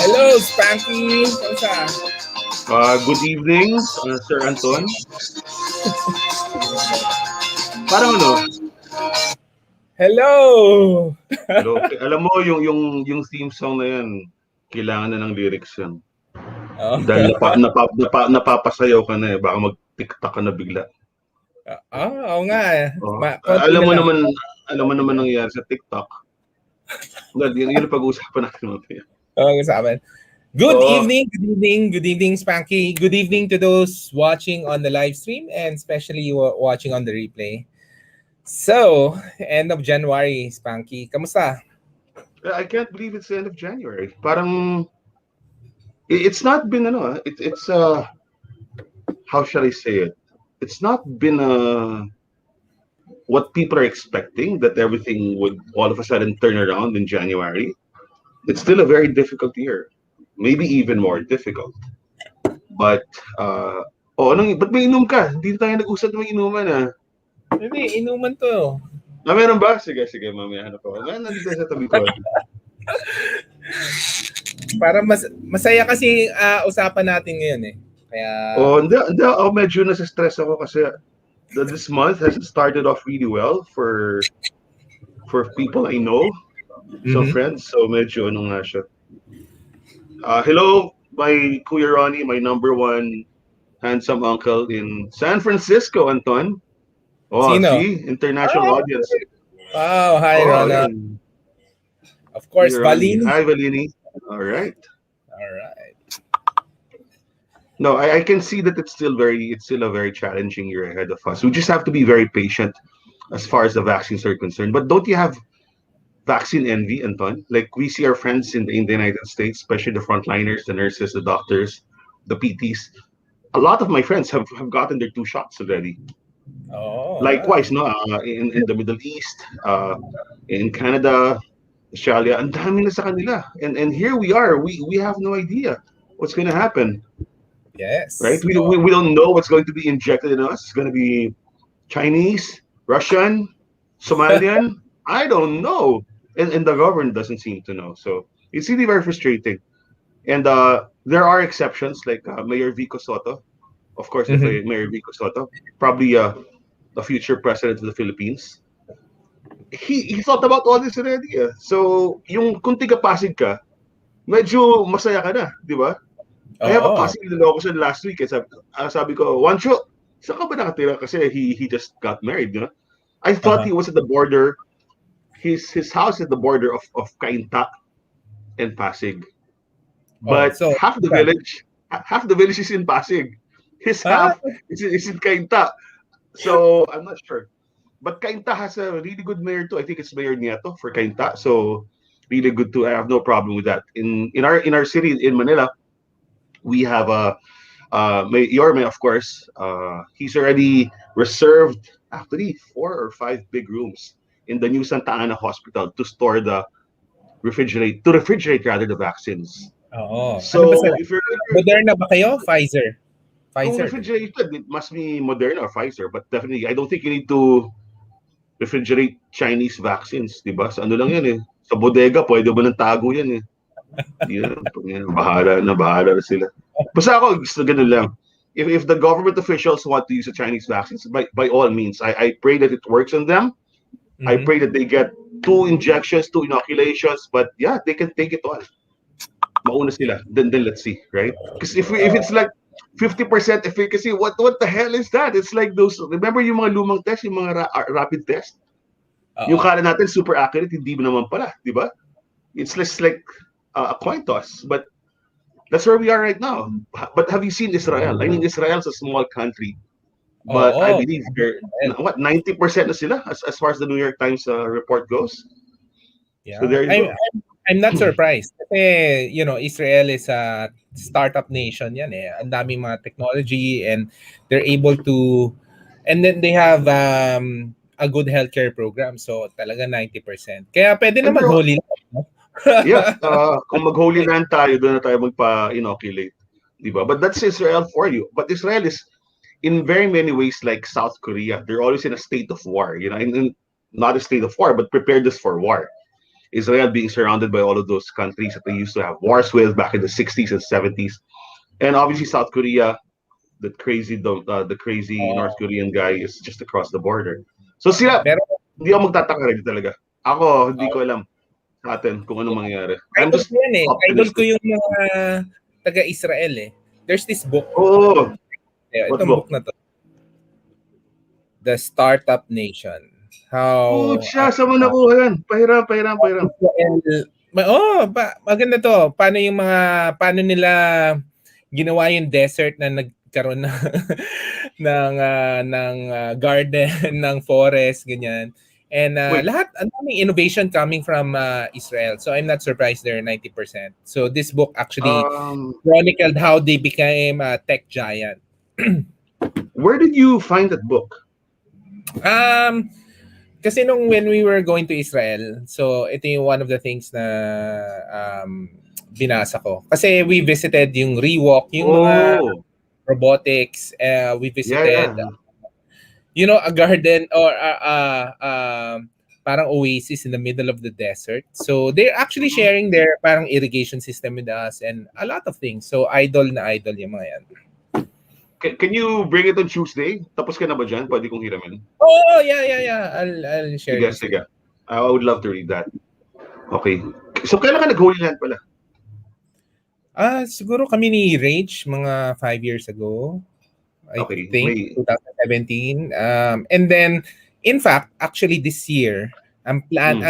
Hello, Spanky. Kamusta? Good evening, Sir Anton. Parang ano, Hello! hello. Alam mo yung theme song na yan, kailangan na ng lyrics yan. Oh. Dahil napapasayaw ka na eh, baka mag-tiktak ka na bigla. Oo nga eh. Oh, Konti na lang. alam mo naman nangyayari sa TikTok. Yun ang pag-uusapan natin mamaya. Oo, sa amin. Good Oo. evening, Spanky. Good evening to those watching on the live stream and especially watching on the replay. So, end of January, Spanky. Kamusta? I can't believe it's the end of January. Parang, it's not been, it's how shall I say it? It's not been what people are expecting, that everything would all of a sudden turn around in January. It's still a very difficult year, maybe even more difficult. But, ba't may inom ka? Hindi tayo nag-usap ng inuman Hindi, inuman to. Meron ba? Sige, mamaya hanap ako. Nandito sa tabi ko. Para masaya kasi usapan natin ngayon eh. Kaya... Hindi. Medyo nasa-stress ako kasi this month has started off really well for people I know. So friends, so medyo nga siya. Hello, my Kuya Ronnie, my number one handsome uncle in San Francisco, Anton. Sino? See? International audience. Wow, hi Ronald. Of course, Valini. Hi, Valini. All right. No, I can see that it's still a very challenging year ahead of us. We just have to be very patient as far as the vaccines are concerned. But don't you have vaccine envy, Anton? Like we see our friends in the United States, especially the frontliners, the nurses, the doctors, the PTs. A lot of my friends have gotten their 2 shots already. Oh, likewise, no, in the Middle East, in Canada, Australia, ang dami na sa kanila. And here we are. We have no idea what's going to happen. Yes. Right? We don't know what's going to be injected in us. It's going to be Chinese, Russian, Somalian. I don't know. And the government doesn't seem to know. So it's really very frustrating. And there are exceptions like Mayor Vico Soto. Of course, Mayor Vico Soto, probably the future president of the Philippines. He thought about all this already. So, yung kung tiga-Pasig ka, medyo masaya ka na, di ba? I have a Pasig location last week. Sabi ko, Wancho, saan ka ba nakatira? Kasi he just got married, you know? I thought he was at the border. His house at the border of Cainta and Pasig. But so half the village is in Pasig. His half is in Cainta. So I'm not sure. But Cainta has a really good mayor too. I think it's Mayor Nieto for Cainta. So really good too. I have no problem with that. In our city in Manila, we have Mayor, of course. He's already reserved actually 4 or 5 big rooms in the new Santa Ana Hospital to store to refrigerate rather the vaccines. So if you're Moderna ba kayo? Pfizer? Kung refrigerated, it must be Moderna or Pfizer. But definitely, I don't think you need to refrigerate Chinese vaccines, di ba? Sa ano lang yan eh. Sa bodega, pwede ba ng tago yan eh. Bahala na sila. Basta ako, gusto ganun lang. If the government officials want to use the Chinese vaccines, by all means, I pray that it works on them. I pray that they get 2 injections, 2 inoculations, but yeah, they can take it all. Mauna sila. Then let's see, right? Because if it's like 50% efficacy, what the hell is that? It's like those, remember yung mga lumang test, yung mga rapid test? Yung kala natin super accurate, hindi naman pala, di ba? It's less like a coin toss, but that's where we are right now. But have you seen Israel? I mean, Israel's a small country. But I Oo. believe they're what 90% na sila as far as the New York Times report goes. So Yeah. there you go. I'm not surprised. Kasi, Israel is a startup nation yan eh. Ang daming mga technology and they're able to and then they have a good healthcare program. So talaga 90%. Kaya pwede na And they're mag-holy land, no? yeah, kung mag-Holy Land tayo, doon na tayo magpa-inoculate. Diba? But that's Israel for you. But Israel is, in very many ways, like South Korea. They're always in a state of war. Not a state of war, but preparedness for war. Israel being surrounded by all of those countries that they used to have wars with back in the 60s and 70s. And obviously, South Korea, the crazy North Oo. Korean guy is just across the border. So sila, Pero hindi ako magtataka rin talaga. Ako, hindi oo, ko alam sa atin kung ano yeah. mangyayari. I'm Idol just ko yan eh. Idol ko optimistic. yung mga taga-Israel eh. There's this book. Oo. What Itong book book? na to. The Startup Nation. How Siya, saan mo nakuha yan? Pahiram, pahiram, pahiram. Maganda to. Paano nila ginawa yung desert na nagkaroon ng garden, ng forest, ganyan. And Wait, lahat, ang daming innovation coming from Israel. So I'm not surprised they're 90%. So this book actually um, chronicled how they became a tech giant. where did you find that book? Um, Kasi when we were going to Israel, so ito yung one of the things na binasa ko. Kasi we visited yung Rewalk, yung mga Oh, robotics, we yeah, visited, yeah. a garden or parang oasis in the middle of the desert. So they're actually Mhm. sharing their parang irrigation system with us and a lot of things. So idol na idol yung mga yan. Can you bring it on Tuesday? Tapos ka na ba dyan? Pwede kong hiramin. Oh, yeah. I'll share Sige, this with sige. you. I would love to read that. Okay. So, kailan ka nag-Holy Land pala? Siguro kami ni Rage mga 5 years ago. I Okay. think May, 2017. And then, in fact, actually this year, mm, plan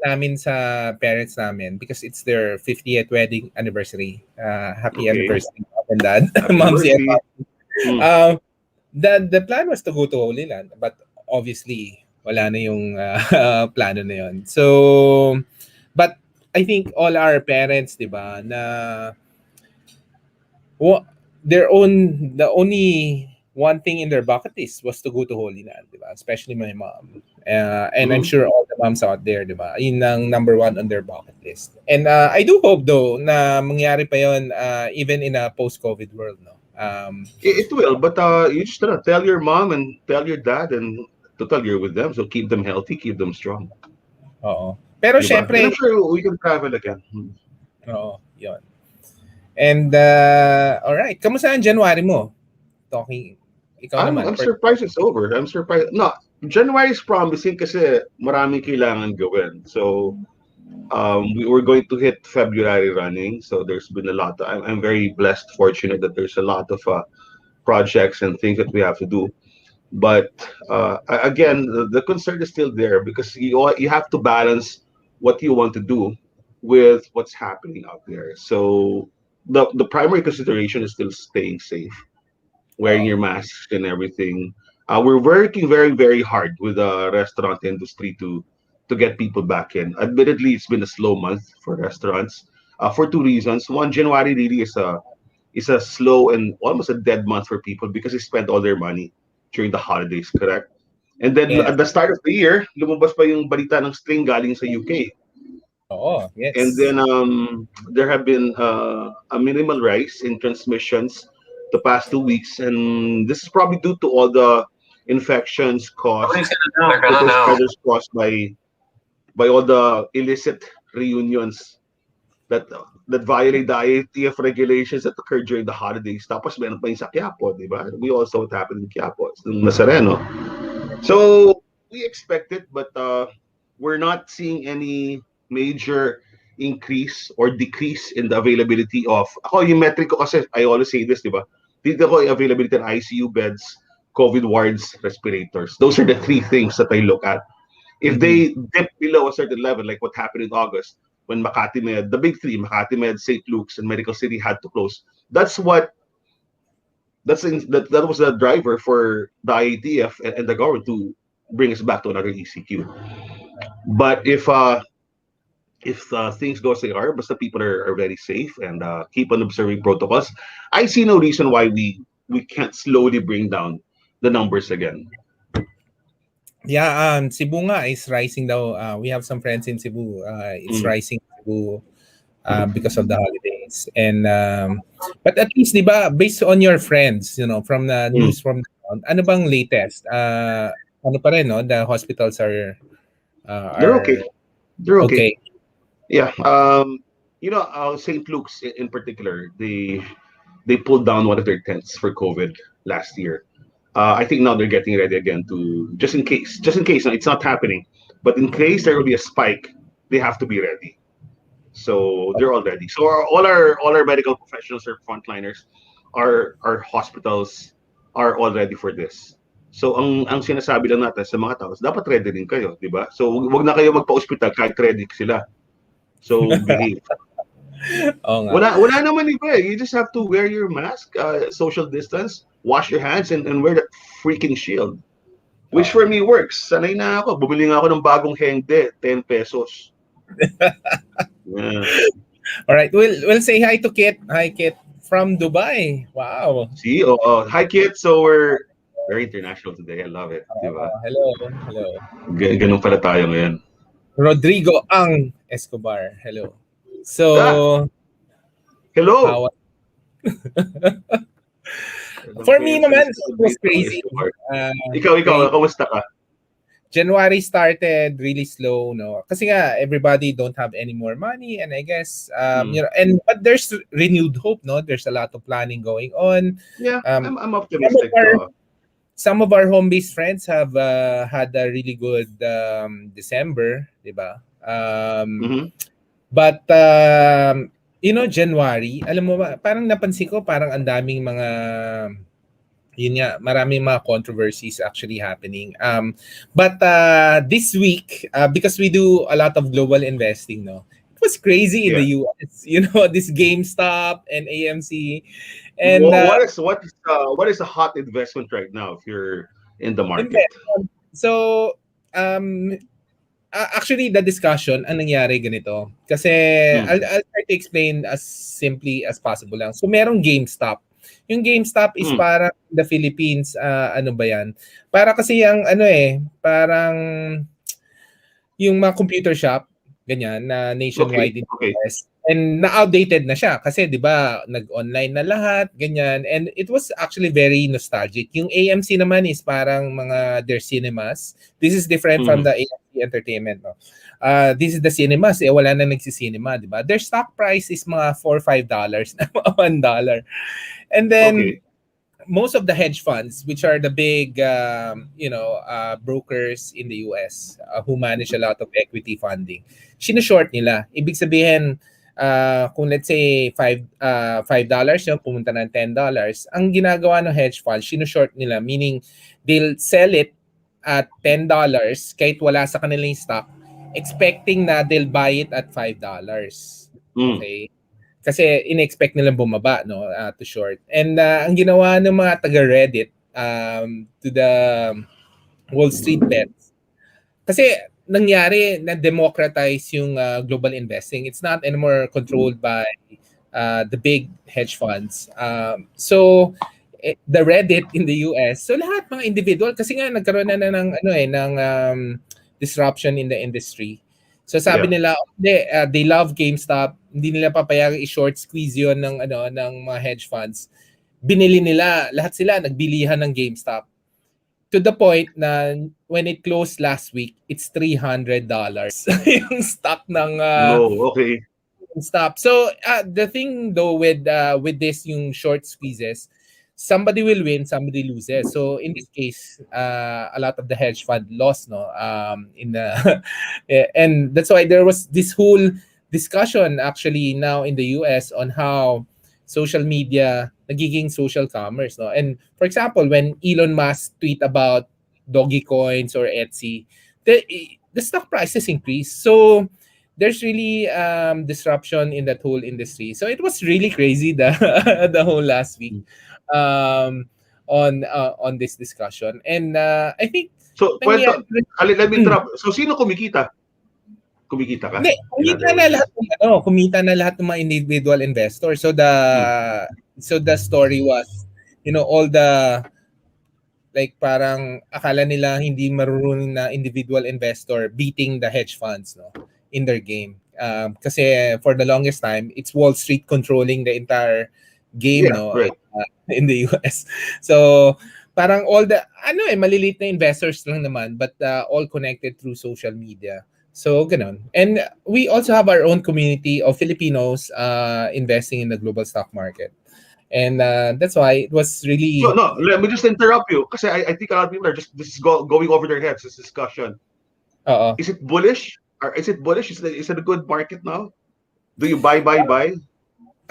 namin sa parents namin because it's their 50th wedding anniversary. Happy okay. anniversary, mom and dad, Happy momsy and anniversary. pop. Mm. Um, the plan was to go to Holy Land, but obviously, wala na yung plano na yon. So, but I think all our parents, di ba, na Well, the only one thing in their bucket list was to go to Holy Land, di ba? Especially my mom. And I'm Mhm. sure all the moms out there, di ba? Yun ang number one on their bucket list. And I do hope though na mangyari pa yon even in a post-COVID world, no? It will, but you just gotta tell your mom and tell your dad and total you're with them. So, keep them healthy, keep them strong. Oo. Pero Di ba? And I'm syempre, sure we can travel again. oo, yon. And all right, kamusta ang January mo? Talking ikaw naman. I'm surprised it's over. I'm surprised. No, January is promising kasi maraming kailangan gawin. So, we were going to hit February running. So there's been a lot. I'm very blessed, fortunate that there's a lot of projects and things that we have to do. But again, the concern is still there because you have to balance what you want to do with what's happening out there. So the primary consideration is still staying safe, wearing Oo. your masks and everything. We're working very, very hard with the restaurant industry to get people back in. Admittedly, it's been a slow month for restaurants for two reasons. One, January really is a slow and almost a dead month for people because they spent all their money during the holidays, correct? And then Yes. at the start of the year, lumabas pa yung balita ng string galing sa UK. Oo, And yes. then there have been a minimal rise in transmissions the past 2 weeks, and this is probably due to all the infections caused, super spreaders caused by all the illicit reunions that that violate the IATF regulations that occurred during the holidays. Tapos meron pa yung sa Quiapo, di ba? We also what happened in Quiapo, yung Nazareno. So we expect it, but we're not seeing any major increase or decrease in the availability of ako yung metric ko kasi I always say this, di ba? Dito ko yung availability ng ICU beds, COVID wards, respirators. Those are the three things that I look at. If Mhm. they dip below a certain level, like what happened in August, when Makati Med, the big three, Makati Med, St. Luke's, and Medical City had to close, that's that was the driver for the IATF and the government to bring us back to another ECQ. But if things go as they are, but the people are very safe and keep on observing protocols, I see no reason why we can't slowly bring down the numbers again. Yeah, Cebu nga is rising daw. We have some friends in Cebu. It's Mm, rising in Cebu because of the holidays. And but at least, 'di ba, based on your friends, from the mm. news from the ground, ano bang latest? Ano pa rin, no? The hospitals They're okay. are They're okay. okay. Yeah. St. Luke's in particular, they pulled down one of their tents for COVID last year. I think now they're getting ready again to just in case. It's not happening, but in case there will be a spike, they have to be ready. So they're all ready. So all our medical professionals or frontliners, our hospitals are all ready for this. So ang sinasabi lang natin sa mga tao, dapat ready din kayo, di ba? So wag na kayo magpa-ospital kahit ready sila. So behave. Oo nga. Wala naman iba eh. You just have to wear your mask, social distance, wash your hands, and wear that freaking shield. Which Oo. for me works. Sanay na ako. Bumili nga ako ng bagong hengde, 10 pesos. Yeah. All right. We'll say hi to Kit. Hi, Kit from Dubai. Wow. See? Hi, kids. So we're very international today. I love it. Di ba? Hello. Hello. Ganun pala tayo ngayon. Rodrigo Ang Escobar. Hello. Ah, So, hello! how Hello for me kayo sa naman, it was Rodrigo crazy. Escobar. Uh, Ikaw, Great. kamusta ka? January started really slow, no? Kasi nga everybody don't have any more money, and I guess Hmm. but there's renewed hope, no? There's a lot of planning going on. Yeah, Um, I'm some of optimistic. our some of our home-based friends have had a really good December, 'di ba? Mhm. But January, alam mo ba, parang napansin ko parang ang daming mga yun nga, maraming mga controversies actually happening. But this week, because we do a lot of global investing, no, it was crazy in Yeah. the US. This GameStop and AMC, and What is a hot investment right now if you're in the market? investment. So, um, actually, the discussion, ang nangyari ganito. Kasi, Hmm. I'll try to explain as simply as possible lang. So, merong GameStop. Yung GameStop is Hmm. parang the Philippines, ano ba yan? Para kasi yung parang yung mga computer shop, ganyan, na Okay. nationwide in the Okay. US. And na-outdated na siya kasi 'di ba nag-online na lahat, ganyan. And it was actually very nostalgic. Yung AMC naman is parang mga their cinemas. This is different from Mhm. the AMC Entertainment, no. This is the cinemas, wala na nagsi-cinema, 'di ba? Their stock price is mga $4 or $5 na $1. And then Okay. most of the hedge funds, which are the big, brokers in the US who manage a lot of equity funding, sinashort nila. Ibig sabihin, kung let's say $5 yung pumunta ng $10, ang ginagawa ng hedge fund, sinashort nila, meaning they'll sell it at $10 kahit wala sa kanilang stock, expecting na they'll buy it at $5. Mm. Okay? Kasi in-expect nilang bumaba, no, to short. And ang ginawa ng mga taga-Reddit to the Wall Street bets, kasi nangyari na democratize yung global investing. It's not anymore controlled by the big hedge funds. The Reddit in the US, so lahat mga individual kasi nga nagkaroon na ng disruption in the industry. So sabi Yeah. nila, they love GameStop, hindi nila papayagang i-short squeeze 'yon ng mga hedge funds. Binili nila, lahat sila nagbilihan ng GameStop. To the point na when it closed last week, it's $300 yung stock ng No. Okay. stop. So the thing though with this yung short squeezes, somebody will win, somebody loses. So in this case, a lot of the hedge fund lost, no. In the and that's why there was this whole discussion actually now in the US on how social media nagiging social commerce, no. And for example, when Elon Musk tweet about doggy coins or Etsy, the stock prices increase. So there's really disruption in that whole industry. So it was really crazy the the whole last week. um, on this discussion. And I think So, nangyayari kwento, let me mm, interrupt. So, sino kumikita? Kumikita ka? hindi, In kumita other na words. lahat ng ano, kumita na lahat ng mga individual investor. So Hmm. the story was, all the like parang akala nila hindi marunong na individual investor beating the hedge funds, no, in their game. Kasi for the longest time, it's Wall Street controlling the entire game, Yeah, no, right. in the US. So parang all the maliliit na investors lang naman, but all connected through social media. So ganun. And we also have our own community of Filipinos investing in the global stock market. And that's why it was So, really no, let me just interrupt you because I think a lot of people are just this is going over their heads, this discussion. oo. Is it bullish? Or is it bullish? Is it a good market now? Do you buy?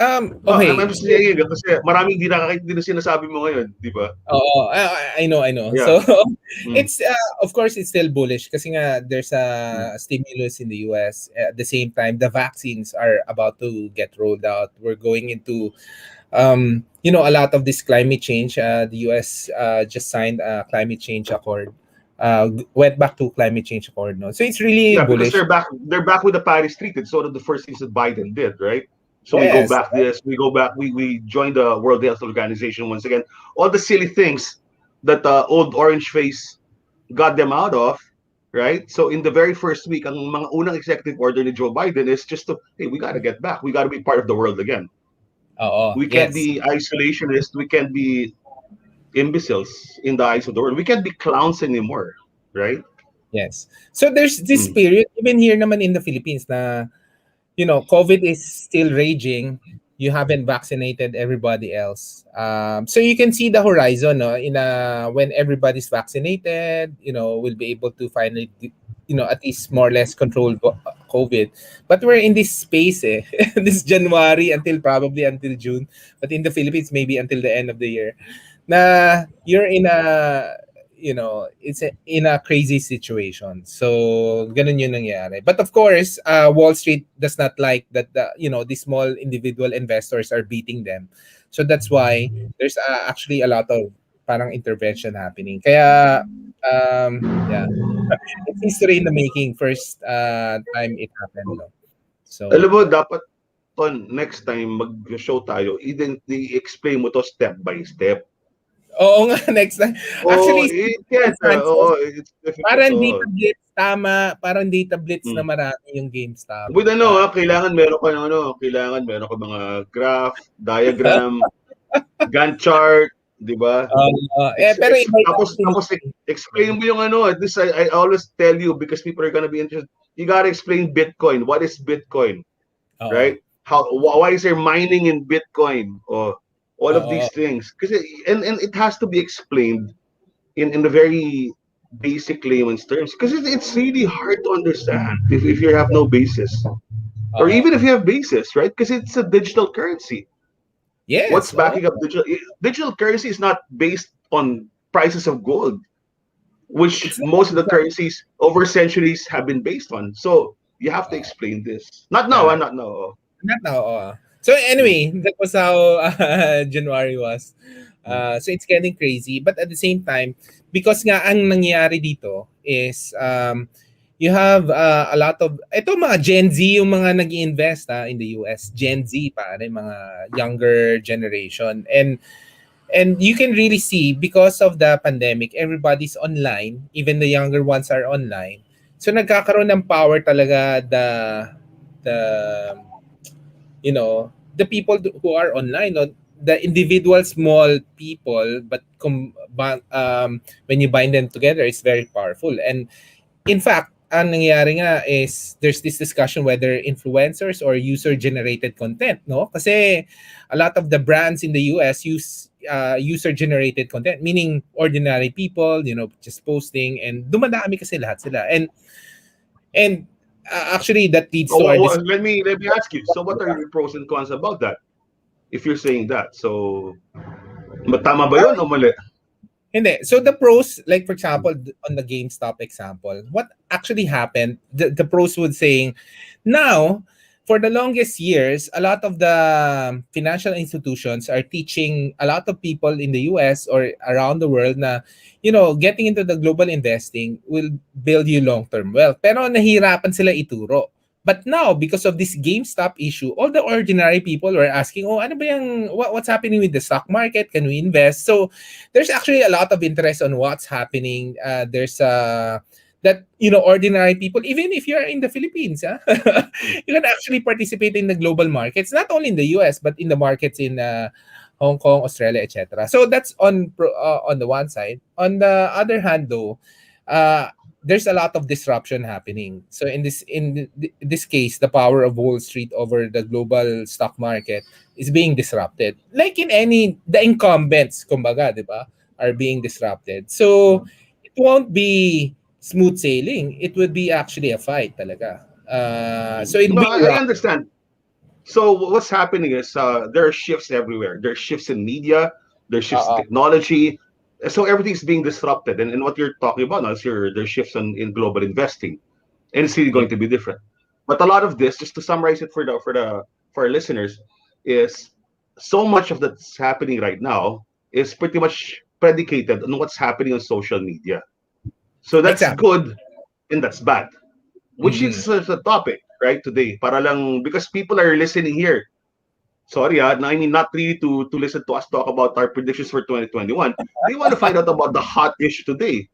No, I'm Okay. just saying kasi maraming hindi na sinasabi mo ngayon, di ba? Oo, I know. Yeah. So Mm. it's of course it's still bullish kasi nga there's Mm. a stimulus in the US. At the same time, the vaccines are about to get rolled out. We're going into a lot of this climate change. The US just signed a climate change accord. Went back to climate change accord, no. So it's really Yeah, because bullish. they're back with the Paris Treaty. It's one of the first things that Biden did, right? So Yes. we go back, we joined the World Health Organization once again. All the silly things that old orange face got them out of, right? So in the very first week, ang mga unang executive order ni Joe Biden is just to, hey, we got to get back. We got to be part of the world again. Oo, We can't yes. be isolationist. We can't be imbeciles in the eyes of the world. We can't be clowns anymore, right? Yes. So there's this Mm. period even here naman in the Philippines na COVID is still raging. You haven't vaccinated everybody else. So you can see the horizon, no? When everybody's vaccinated, we'll be able to finally, at least more or less control COVID. But we're in this space, this January until June. But in the Philippines, maybe until the end of the year. Na you're in a crazy situation. So, ganun yung nangyari. But of course, Wall Street does not like that the small individual investors are beating them. So that's why there's actually a lot of parang intervention happening. Kaya, yeah, it's history in the making. First time it happened, no? So, Alam mo, dapat ton next time mag-show tayo, i-explain mo to step by step. oo nga, next time. Oh, Actually, it can't. circumstances, It's difficult. parang data Oh. blitz, tama. Parang data blitz na Mm. marami yung GameStop. With kailangan meron ka mga graph, diagram, Gantt chart, 'di ba? Pero iba yung Tapos activity. explain mo yung ano, at least I always tell you because people are gonna be interested. You gotta explain Bitcoin. What is Bitcoin, Oo. right? Why is there mining in Bitcoin? Or all of Oo. these things. Because and it has to be explained in the very basic layman's terms because it's really hard to understand if you have no basis or Oo. even if you have basis, right? Because it's a digital currency. What's Yes, oo. backing up digital currency is not based on prices of gold, which It's not, most of the it's not, currencies over centuries have been based on. So you have to oo. explain this. Not now, Yeah. not now. Not now, oo. So Mm, anyway, that was how January was. mm. So it's getting crazy. But at the same time, because nga ang nangyayari dito is you have a lot of ito mga Gen Z yung mga nag-iinvest in the US. Gen Z pare, mga younger generation. And you can really see because of the pandemic, everybody's online, even the younger ones are online. So nagkakaroon ng power talaga the the people who are online, no? The individual small people, but when you bind them together, it's very powerful. And in fact, ang nangyayari nga is there's this discussion whether influencers or user-generated content, no? Kasi a lot of the brands in the US use user-generated content, meaning ordinary people, just posting, and dumadami kasi lahat sila. And actually, that leads to our Let me ask you. So what are your pros and cons about that? If you're saying that, so matama ba yun o mali? Hindi. So the pros, like for example, on the GameStop example, what actually happened, the pros would saying, now, for the longest years, a lot of the financial institutions are teaching a lot of people in the US or around the world na, getting into the global investing will build you long-term wealth. Pero nahirapan sila ituro. But now, because of this GameStop issue, all the ordinary people were asking, oh, ano ba yung, what's happening with the stock market? Can we invest? So there's actually a lot of interest on what's happening. There's that ordinary people, even if you're in the Philippines, you can actually participate in the global markets, not only in the US but in the markets in Hong Kong, Australia, etc. So that's on the one side. On the other hand, though, uh, there's a lot of disruption happening. So in this case, the power of Wall Street over the global stock market is being disrupted. Like in any, the incumbents, kumbaga, di ba, are being disrupted. So it won't be smooth sailing. It would be actually a fight talaga. So it'll No, be I rough. understand. So what's happening is there are shifts everywhere. There are shifts in media. There's shifts in Oo. technology. So everything's being disrupted. And what you're talking about now is there's shifts in global investing, and it's really Yeah. going to be different. But a lot of this, just to summarize it for our listeners, is so much of that's happening right now is pretty much predicated on what's happening on social media. So that's Exactly. good and that's bad, which Mm-mm. is the topic right today. Para lang because people are listening here. Sorry, I mean not really to listen to us talk about our predictions for 2021. They want to find out about the hot issue today,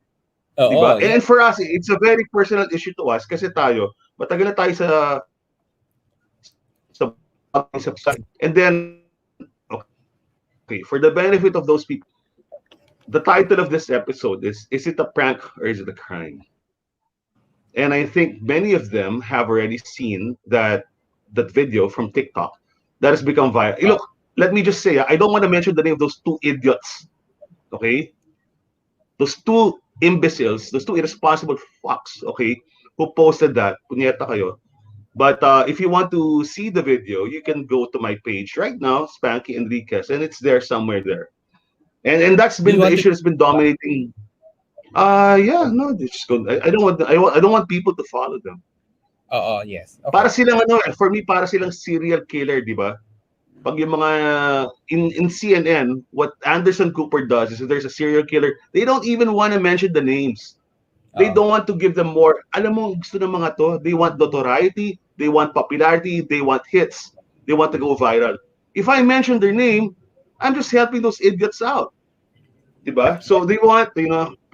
'di Oo, ba? yeah. And for us, it's a very personal issue to us kasi tayo, matagal na tayo sa blogging sa social media. And then, okay, for the benefit of those people, the title of this episode is it a prank or is it a crime? And I think many of them have already seen that video from TikTok that has become viral. Oo. Look, let me just say, I don't want to mention the name of those two idiots, okay? Those two imbeciles, those two irresponsible fucks, okay, who posted that. Punyeta kayo. But if you want to see the video, you can go to my page right now, Spanky Enriquez, and it's there somewhere there. And that's Do you been the want to? issue that's been dominating. Yeah, no, they just go. I don't want. I don't want people to follow them. Oo, yes. Para Okay. silang for me, para silang serial killer, di ba? Pag yung mga in CNN, what Anderson Cooper does is if there's a serial killer, they don't even want to mention the names. They Oo. don't want to give them more. Alam mo, gusto ng mga to, they want notoriety, they want popularity, they want hits, they want to go viral. If I mention their name, I'm just helping those idiots out. Diba? So they want,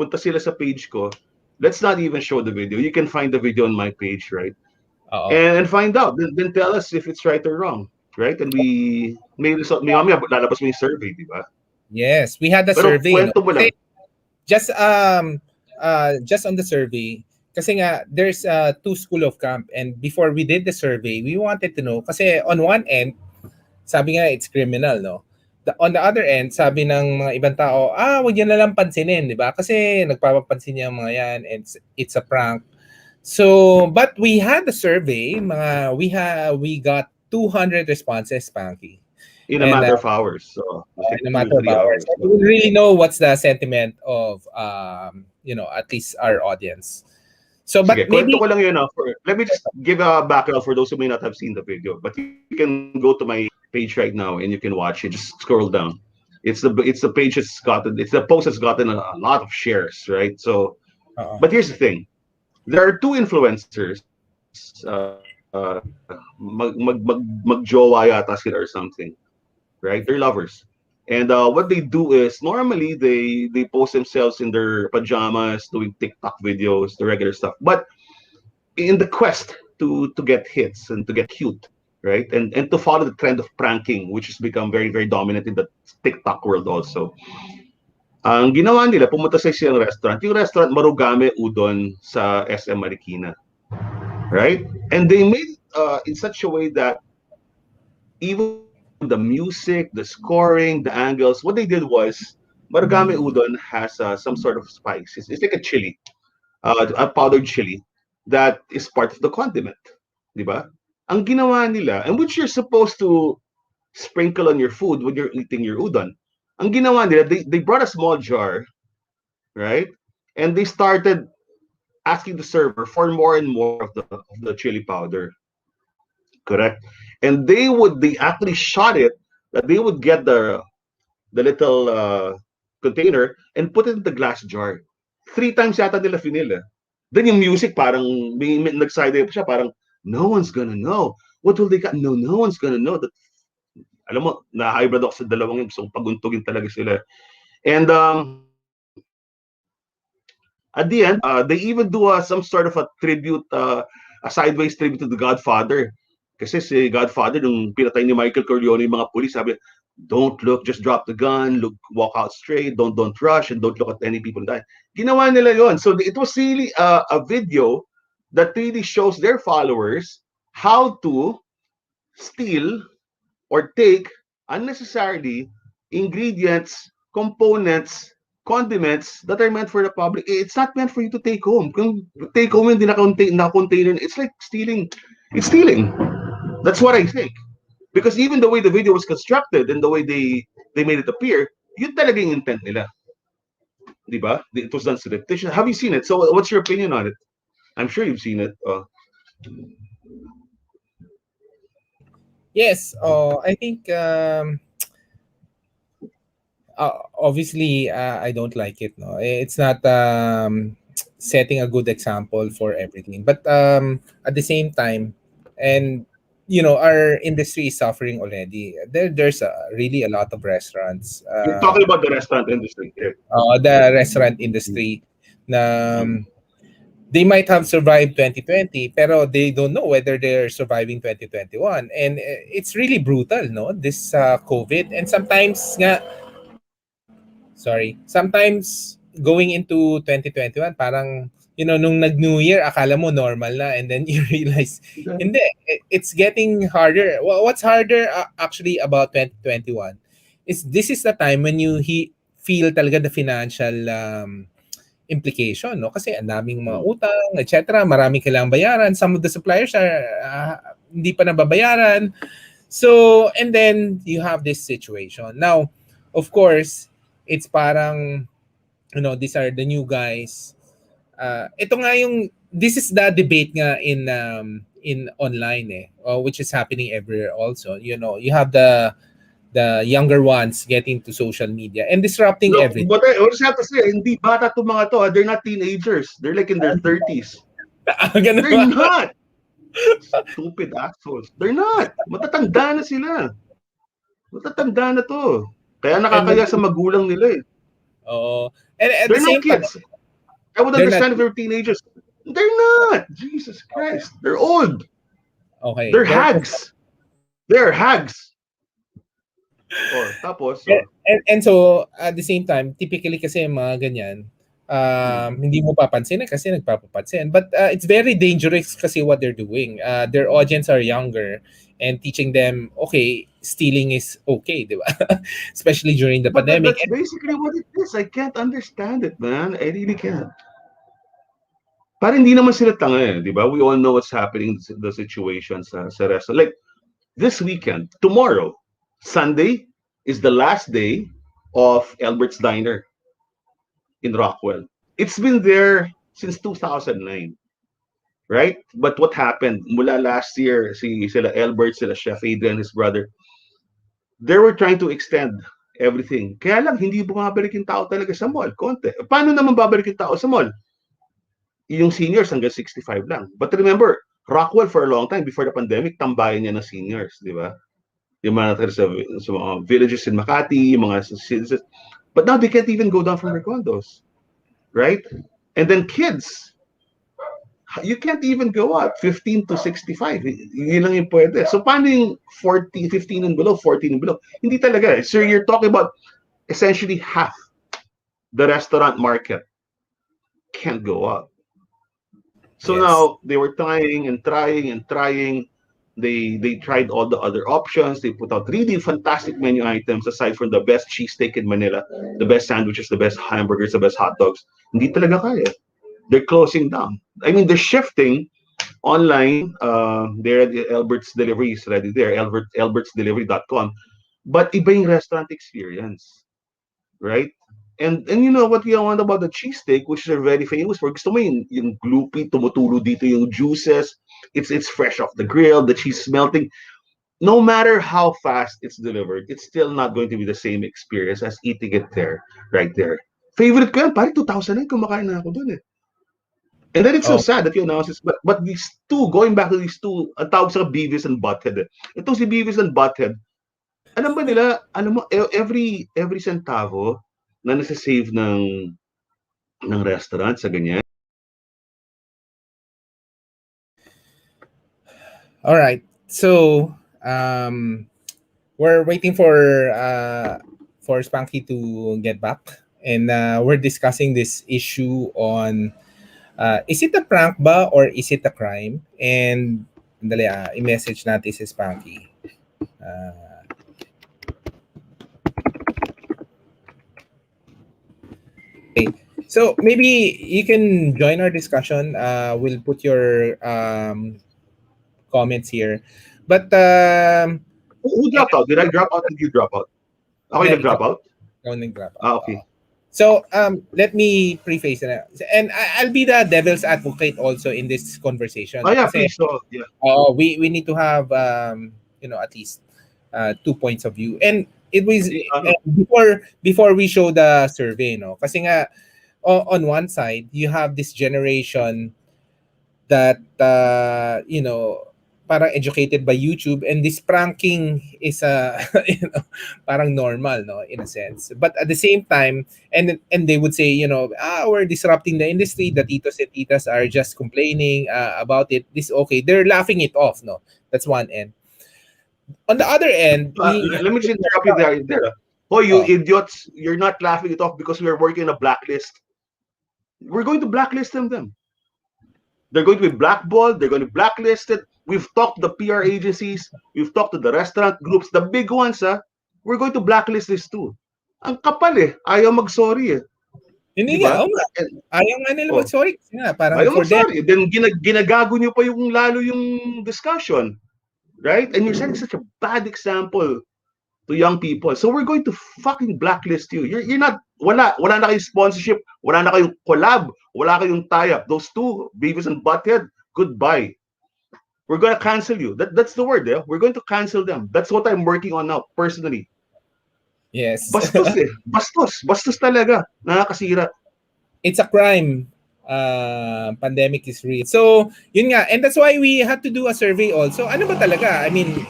punta sila sa page ko. Let's not even show the video. You can find the video on my page, right? Oo. And find out. Then tell us if it's right or wrong, right? And we may result, may mamaya lalabas mo yung survey, di ba? Yes, we had a Pero survey, no? kwento mo lang. Kasi just on the survey, kasi nga there's two school of camp, and before we did the survey, we wanted to know kasi on one end, sabi nga it's criminal, no? On the other end, sabi ng mga ibang tao, wag niyo na lang pansinin, di ba? Kasi nagpapapansin niya ang mga yan, and it's a prank. So, but we had the survey, we got 200 responses, Spanky. In a And matter of hours. So, it's like in a two, matter of three hours. hours. And we really know what's the sentiment of at least our audience. So but Sige, kwento maybe ko lang yun. Let me just give a background for those who may not have seen the video. But you can go to my page right now and you can watch it. Just scroll down. It's the page it's the post that's gotten a lot of shares, right? So, uh but here's the thing: there are two influencers. Magjowa yata sila or something, right? They're lovers. And what they do is normally they post themselves in their pajamas doing TikTok videos, the regular stuff. But in the quest to get hits and to get cute, right? And to follow the trend of pranking, which has become very very dominant in the TikTok world also. Ang ginawa nila, pumunta sa isang restaurant. Yung restaurant Marugame Udon sa SM Marikina, right? And they made it in such a way that even the music, the scoring, the angles, what they did was Marugame Udon has some sort of spice. It's like a chili, a powdered chili that is part of the condiment, di ba? Ang ginawa nila, and which you're supposed to sprinkle on your food when you're eating your udon. Ang ginawa nila, they brought a small jar, right? And they started asking the server for more and more of the chili powder. correct? And they actually shot it that they would get the little container and put it in the glass jar. Three times yata nila finil eh. Then yung music parang may nag-side pa siya parang no one's gonna know. What will they got? No, no one's gonna know that. Alam mo, na-hybrid ako sa dalawang yun. Gusto kong paguntugin talaga sila. And at the end, they even do some sort of a tribute, a sideways tribute to the Godfather. Kasi si Godfather, nung pinatay ni Michael Corleone yung mga police, sabi, don't look, just drop the gun, look, walk out straight, don't rush, and don't look at any people die. Ginawa nila yon. So it was really a video that really shows their followers how to steal or take unnecessarily ingredients, components, condiments that are meant for the public. It's not meant for you to take home. Kung take home hindi na-container, it's like stealing. It's stealing. That's what I think. Because even the way the video was constructed and the way they made it appear, yun talaga yung intent nila. Di ba? It was done surreptitiously. Have you seen it? So what's your opinion on it? I'm sure you've seen it. Yes, I think obviously I don't like it. No, it's not setting a good example for everything. But at the same time, and our industry is suffering already. There's really a lot of restaurants. You're talking about the restaurant industry. Yeah. The restaurant industry na they might have survived 2020 pero they don't know whether they're surviving 2021, and it's really brutal, no, this COVID. And sometimes nga, sometimes going into 2021 parang nung nag-New Year akala mo normal na, and then you realize hindi, it's getting harder. What's harder actually about 2021 is this is the time when you feel talaga the financial implication, no? Kasi ang daming mga utang, etc. Maraming kailangang bayaran. Some of the suppliers are hindi pa nababayaran. So, and then you have this situation. Now, of course, it's parang, these are the new guys. Ito nga this is the debate nga in online which is happening everywhere also. You have the younger ones getting to social media and disrupting Look, everything. but I just have to say, hindi bata to mga to. They're not teenagers. They're like in their 30s. Ganun They're ba? not. Stupid assholes. They're not. Matatanda na sila. Matatanda na to. Kaya And nakakaya sa magulang nila eh. and at the They're not same time, kids. I would they're not. understand if they were teenagers. They're not. Jesus Christ. They're old. Okay, They're hags. They're hags. Oh, tapos, and so at the same time, typically kasi mga ganyan, hindi mo papansin kasi nagpapapansin. But it's very dangerous kasi what they're doing. Their audience are younger and teaching them, okay, stealing is okay, di ba? Especially during the but pandemic. that's basically what it is. I can't understand it, man. I really can't. Parang hindi naman sila tanga eh, di ba? We all know what's happening, the situation sa restaurant. Like, this weekend, tomorrow, Sunday, is the last day of Albert's Diner in Rockwell. It's been there since 2009, right? But what happened? Mula last year, sila Albert, sila Chef Adrian, his brother, they were trying to extend everything. Kaya lang, hindi bumabalik yung tao talaga sa mall. Konti. Paano naman babalik yung tao sa mall? Yung seniors hanggang 65 lang. But remember, Rockwell for a long time, before the pandemic, tambayan niya ng seniors, di ba? Yung mga sa mga villages in Makati, yung mga citizens. But now they can't even go down from their condos, right? And then kids, you can't even go up 15 to 65. Yun lang yung pwede. So paano yung 40, 15 and below, 14 and below? Hindi talaga. So you're talking about essentially half the restaurant market can't go up. So Yes. now they were trying and trying and trying. They tried all the other options. They put out really fantastic menu items aside from the best cheesesteak in Manila, the best sandwiches, the best hamburgers, the best hot dogs. Hindi talaga kaya. They're closing down. I mean, they're shifting online. They're at Albert's Delivery is already there, albertsdelivery.com. But iba yung restaurant experience, right? And you know what you want about the cheesesteak, which is very famous for. Gusto mo yung gloopy, tumutulo dito yung juices. It's fresh off the grill, the cheese melting. No matter how fast it's delivered, it's still not going to be the same experience as eating it there, right there. Favorite ko yan, pare 2009, kumakain na ako dun eh. And then it's so Oh, sad that you announce this, but these two, going back to these two, ang tawag sa Beavis and Butthead. Eh. Itong si Beavis and Butthead, alam ba nila, alam mo, every centavo na nasa-save ng restaurant sa ganyan. all right. So, we're waiting for Spanky to get back, and we're discussing this issue on is it a prank ba or is it a crime? And dali i-message natin si Spanky. Uh, okay. So maybe you can join our discussion. We'll put your comments here. But Who dropped out? Did I drop out? Did you drop out? Ako yung yeah, nag-drop out? ikaw nag-drop out. Ah, okay. So let me preface na. And I'll be the devil's advocate also in this conversation. Oh yeah, Kasi please. So, yeah. we need to have at least 2 points of view. And it was Ano, before we show the survey, no. Kasi nga on one side, you have this generation that parang educated by YouTube, and this pranking is parang normal, no, in a sense. But at the same time, and they would say, we're disrupting the industry. The titos and titas are just complaining about it. This okay, they're laughing it off, no. That's one end. On the other end, we let me just interrupt you there. Oh, you oh, idiots! You're not laughing it off because we're working a blacklist. We're going to blacklist them. They're going to be blackballed. They're going to be blacklisted. We've talked to the PR agencies. We've talked to the restaurant groups, the big ones. We're going to blacklist this too. Ang kapal eh. Ayaw mag-sorry eh. hindi Di nga, ba? oh, nga. Ayaw nga nila Oh, mag-sorry kasi nga, parang ayaw for them. mag-sorry. Then ginagago nyo pa yung lalo yung discussion. Right? And you're setting such a bad example to young people. So we're going to fucking blacklist you. You're not, wala na kayong sponsorship, wala na kayong collab, wala kayong tie-up. Those two, Beavis and Butthead, goodbye. We're going to cancel you. That's the word, eh? We're going to cancel them. That's what I'm working on now, personally. Yes. Bastos eh. Bastos. Bastos talaga. Nakakasira. It's a crime. Pandemic is real. So, yun nga. And that's why we had to do a survey also. Ano ba talaga? I mean,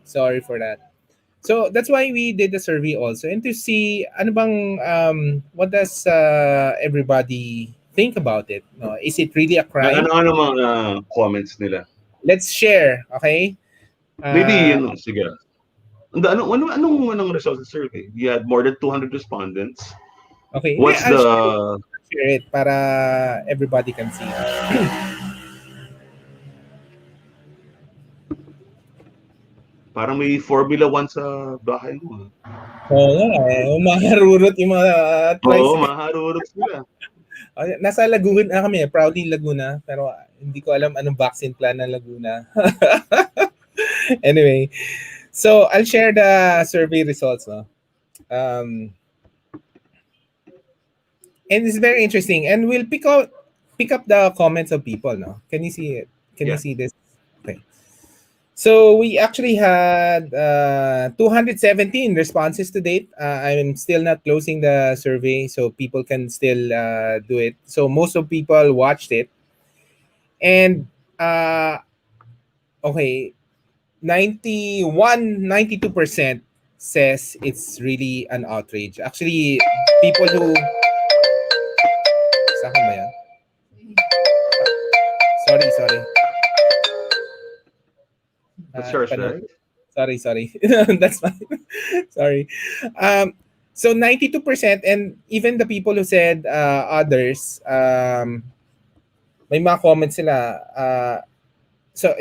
sorry for that. So, that's why we did the survey also. And to see, ano bang, what does everybody think about it? No? Is it really a crime? Ano mga comments nila? Let's share, okay? Maybe, Uh, sige. Anong results of the survey? You had more than 200 respondents. okay. Hindi, What's the... share it para everybody can see. Parang may Formula 1 sa bahay mo. Oo nga Umaharurot yung mga Oo, tricycle. maharurot sila. Nasa Laguna kami, proudly Laguna. Pero hindi ko alam anong vaccine plan ng Laguna. Anyway, so I'll share the survey results. No? And it's very interesting. And we'll pick up the comments of people. No, can you see it? Can you Yeah. see this? Okay. So we actually had 217 responses to date. I'm still not closing the survey, so people can still do it. So most of people watched it, and okay, 92% says it's really an outrage. Actually, people who sa akin ba yan? Sorry. That's yours, Panood. right? Sorry. That's fine. Sorry. So 92%, and even the people who said others, may mga comments sila. So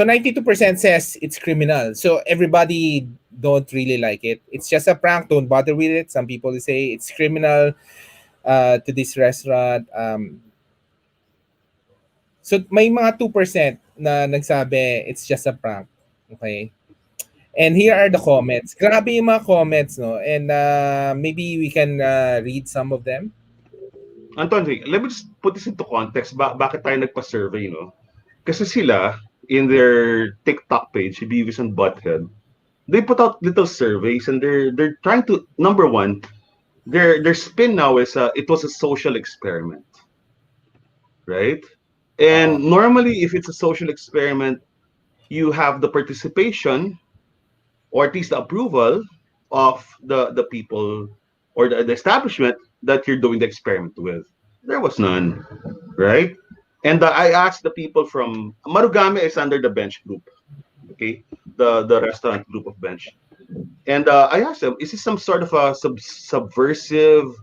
92% says it's criminal. So everybody don't really like it. It's just a prank. Don't bother with it. Some people say it's criminal to this restaurant. So may mga 2% na nagsabi it's just a prank. Okay. And here are the comments. Grabe yung mga comments, no? And maybe we can read some of them. Anton, let me just put this into context. Bakit tayo nagpa-survey, no? Kasi sila, in their TikTok page, si Beavis and Butthead, they put out little surveys and they're trying to, number one, their spin now is it was a social experiment, right? Oo. And normally, if it's a social experiment, you have the participation or at least the approval of the people or the establishment that you're doing the experiment with. There was none, right? And I asked the people from Marugame is under the bench group, okay, the restaurant group of bench, and I asked them, is this some sort of a subversive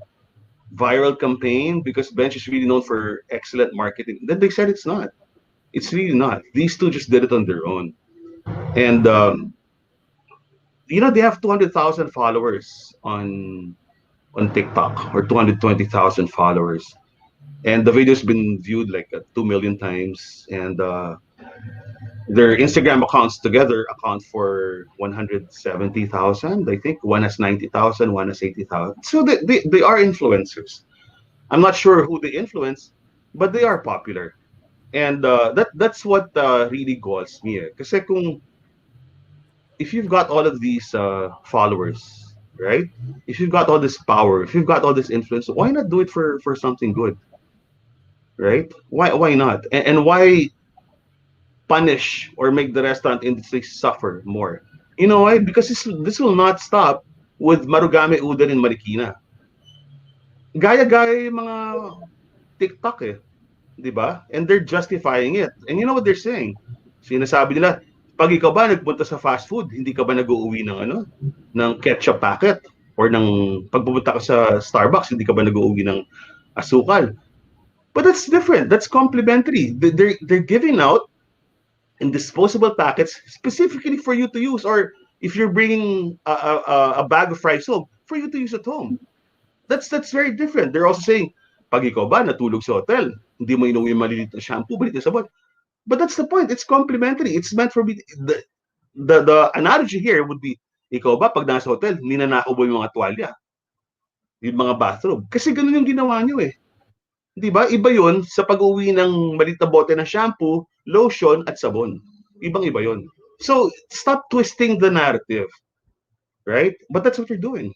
viral campaign because bench is really known for excellent marketing? Then they said it's not. It's really not. These two just did it on their own, and they have 200,000 followers on TikTok or 220,000 followers, and the video's been viewed like 2 million times, and their Instagram accounts together account for 170,000. I think one has 90,000, one has 80,000. So they are influencers. I'm not sure who they influence, but they are popular, and that's what really galls me. Kasi kung if you've got all of these followers, right? If you've got all this power, if you've got all this influence, why not do it for something good, right? Why not? And why punish or make the restaurant industry suffer more? You know why? Because this will not stop with Marugame Udon in Marikina. Gaya-gaya yung mga TikTok eh. 'Di ba? And they're justifying it. And you know what they're saying? Sinasabi nila, pag ikaw ba nagpunta sa fast food, hindi ka ba nag-uuwi ng ng ketchup packet or ng pagpupunta ka sa Starbucks, hindi ka ba nag-uuwi ng asukal? But that's different. That's complementary. They're giving out in disposable packets specifically for you to use, or if you're bringing a bag of fries home, for you to use at home. That's very different. They're also saying, pag ikaw ba natulog sa hotel, hindi mo inuwi yung maliliit na shampoo, balit na sabon. But that's the point. It's complementary. It's meant for the analogy here would be, ikaw ba pag nasa hotel, ninanakaw mo yung mga tuwalya, yung mga bathroom. Kasi ganun yung ginawa nyo eh. Di ba? Iba yun sa pag-uwi ng maliit na bote ng shampoo, lotion, at sabon. Ibang-iba yun. So, stop twisting the narrative, right? But that's what you're doing.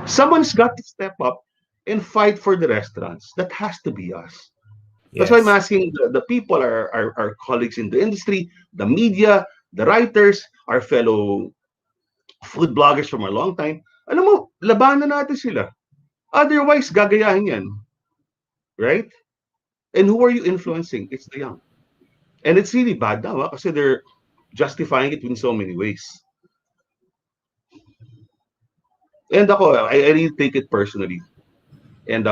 Someone's got to step up and fight for the restaurants. That has to be us. That's why I'm Yes. asking the people, our colleagues in the industry, the media, the writers, our fellow food bloggers from a long time. Alam mo, labanan natin sila. Otherwise, gagayahin yan. Right? And who are you influencing? It's the young. And it's really bad now kasi they're justifying it in so many ways. And ako, I really take it personally. And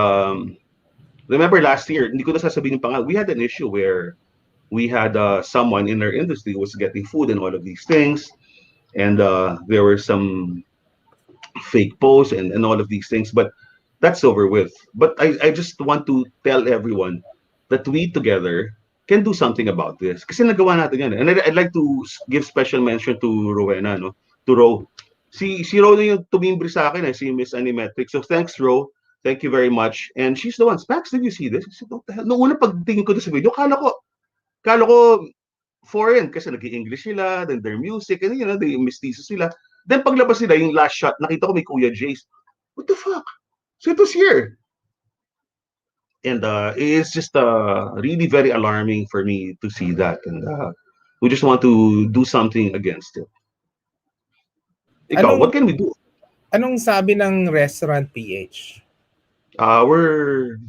remember last year, hindi ko na sasabihin yung pangalan, we had an issue where we had someone in our industry who was getting food and all of these things. And there were some fake posts and all of these things. But that's over with. But I just want to tell everyone that we together can do something about this. Kasi nagawa natin yan. And I'd like to give special mention to Rowena, no? To Ro. Si Ro na yung tumimbre sa akin, si Miss Animetric. So thanks, Ro. Thank you very much. And she's the one. Spax, did you see this? I said, what the hell? Noong una pagtingin ko sa video, kala ko foreign kasi nag-English sila, then their music, and they mestizo sila. Then paglabas nila, yung last shot, nakita ko may Kuya Jace. What the fuck? So it was here. And it's just really very alarming for me to see that. And we just want to do something against it. Ikaw, Anong what can we do? anong sabi ng Restaurant PH? Uh, we're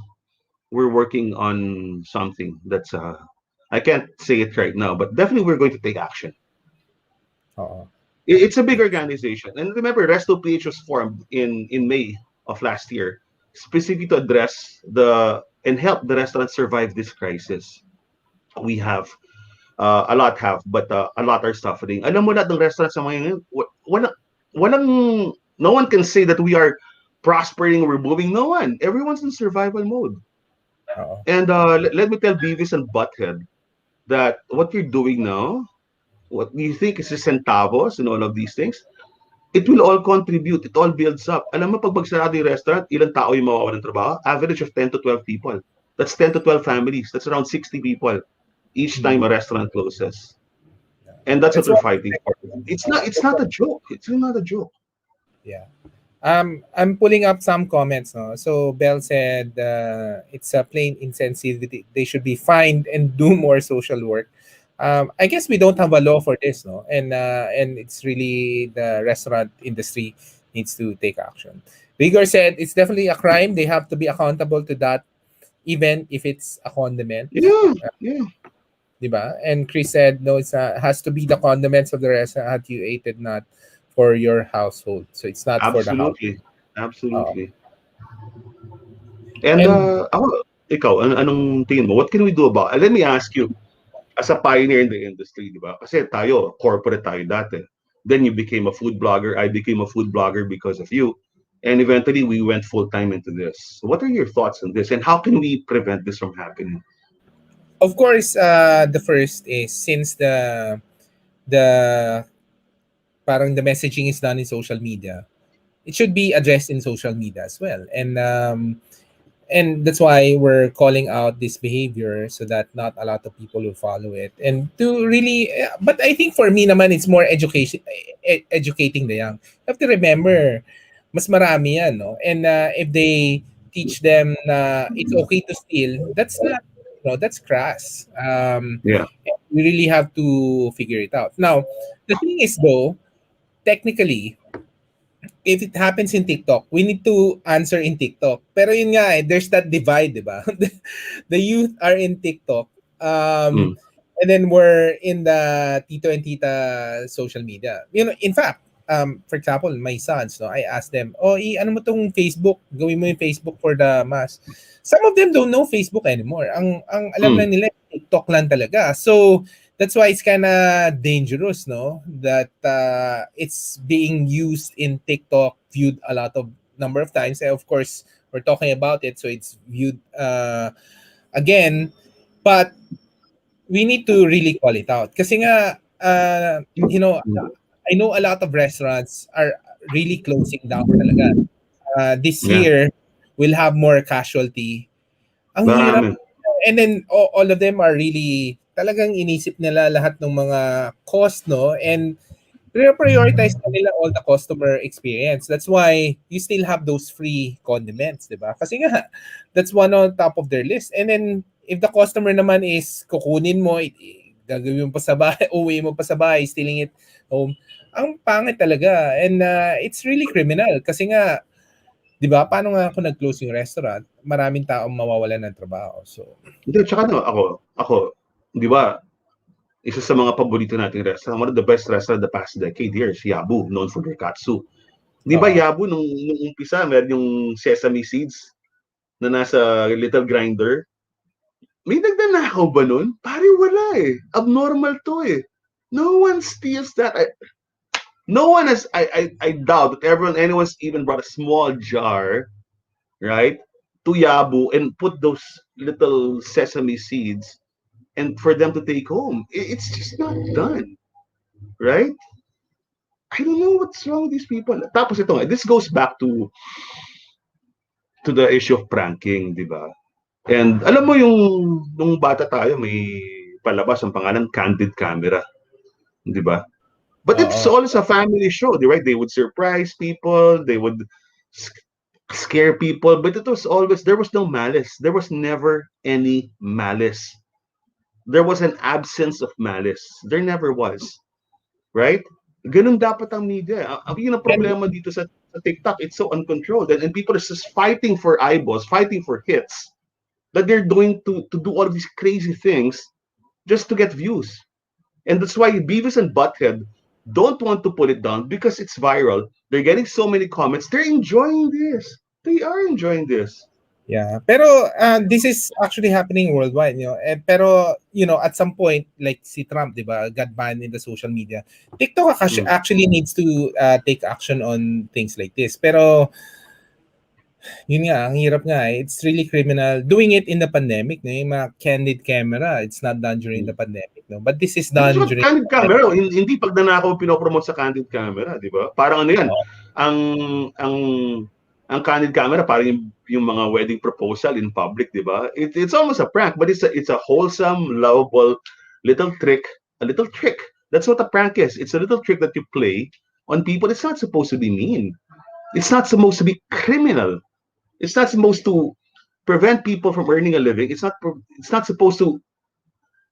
we're working on something that's I can't say it right now, but definitely we're going to take action. Oo. It's a big organization. And remember, Resto PH was formed in May of last year, specifically to address and help the restaurants survive this crisis. We have a lot have, but a lot are suffering. Alam mo lahat ng restaurants sa mga ngayon, walang, no one can say that we are prospering, we're booming. No one. Everyone's in survival mode. Oo. And let me tell Beavis and Butthead that what you're doing now, what you think is the centavos and all of these things, it will all contribute. It all builds up. Alam mo, pag magsarado yung restaurant, ilang tao yung mawawalan ng trabaho? Average of 10 to 12 people. That's 10 to 12 families. That's around 60 people each time Mm. a restaurant closes. And that's what That's we're what. fighting for. It's not a joke. It's really not a joke. Yeah. I'm pulling up some comments. No? So Bell said it's a plain insensitivity. They should be fined and do more social work. I guess we don't have a law for this, no, and it's really the restaurant industry needs to take action. Vigor said it's definitely a crime. They have to be accountable to that, even if it's a condiment. Yeah, yeah, 'Di ba? And Chris said, no, it's has to be the condiments of the restaurant you ate it, not for your household. So it's not for the house. absolutely. Uh, Absolutely. And and ikaw, anong tingin mo? What can we do about it? Let me ask you, as a pioneer in the industry, di ba? Kasi tayo, corporate tayo dati. Then you became a food blogger. I became a food blogger because of you. And eventually we went full time into this. So what are your thoughts on this? And how can we prevent this from happening? of course, the first is since the parang the messaging is done in social media, it should be addressed in social media as well. And that's why we're calling out this behavior so that not a lot of people will follow it and to really but I think for me naman it's more educating the young. You have to remember mas marami yan, no, and if they teach them na it's okay to steal, that's not, that's crass. Yeah. We really have to figure it out. Now the thing is though, technically, if it happens in TikTok, we need to answer in TikTok. Pero yun nga there's that divide, di ba? The youth are in TikTok. Mm. And then we're in the Tito and Tita social media. In fact, for example, my sons, no, I asked them, oh, ano mo tong Facebook? Gawin mo yung Facebook for the mass. Some of them don't know Facebook anymore. Ang alam Mm. lang nila, TikTok lang talaga. So, that's why it's kind of dangerous, no, that it's being used in TikTok, viewed a lot of number of times, and of course we're talking about it, so it's viewed again, but we need to really call it out kasi nga you know Mm. I know a lot of restaurants are really closing down talaga. This Yeah. year we'll have more casualty. Ang hirap. Marami. And then all of them are really talagang inisip nila lahat ng mga cost, no? And prioritize na nila all the customer experience. That's why you still have those free condiments, di ba? Kasi nga, that's one on top of their list. And then, if the customer naman is kukunin mo, gagawin mo pa sa bahay, uwi mo pa sa bahay, stealing it home, ang pangit talaga. And it's really criminal. Kasi nga, di ba, paano nga ako nag-close yung restaurant? Maraming taong mawawalan ng trabaho. So, Hindi, tsaka no, ako, di ba, isa sa mga paborito nating restaurant, one of the best restaurant the past decade here is Yabu, known for their katsu. Di ba oo. Yabu, nung umpisa, meron yung sesame seeds na nasa little grinder. May nagnanakaw ba nun? Pare, wala eh. Abnormal to eh. No one steals that. No one has, I doubt that anyone's even brought a small jar, right, to Yabu and put those little sesame seeds and for them to take home. It's just not done, right? I don't know what's wrong with these people. Tapos ito nga, this goes back to the issue of pranking, di ba? And alam mo yung nung bata tayo, may palabas ang pangalan Candid Camera, di ba? But it's Oo. always a family show, right? They would surprise people, they would scare people, but it was always, there was no malice. There was never any malice. There was an absence of malice. There never was. Right? Ganun dapat ang media. Yun ang And problema dito sa TikTok. It's so uncontrolled. And people are just fighting for eyeballs, fighting for hits. That they're going to do all of these crazy things just to get views. And that's why Beavis and Butthead don't want to put it down because it's viral. They're getting so many comments. They're enjoying this. They are enjoying this. yeah, pero this is actually happening worldwide, pero at some point like si Trump, 'di ba, got banned in the social media. TikTok Mm. actually needs to take action on things like this. Pero Yun nga, ang hirap nga eh. It's really criminal. Doing it in the pandemic, no? Yung mga candid camera, it's not done during the pandemic, no? But this is That's done what during candid the camera, hindi pagnanakaw pinopromote sa candid camera, di ba? Parang ano yan, oh, ang ang ang candid camera parang yung mga wedding proposal in public, di ba? It's almost a prank, but it's a wholesome, lovable little trick, a little trick. That's what a prank is. It's a little trick that you play on people. It's not supposed to be mean. It's not supposed to be criminal. It's not supposed to prevent people from earning a living. It's not supposed to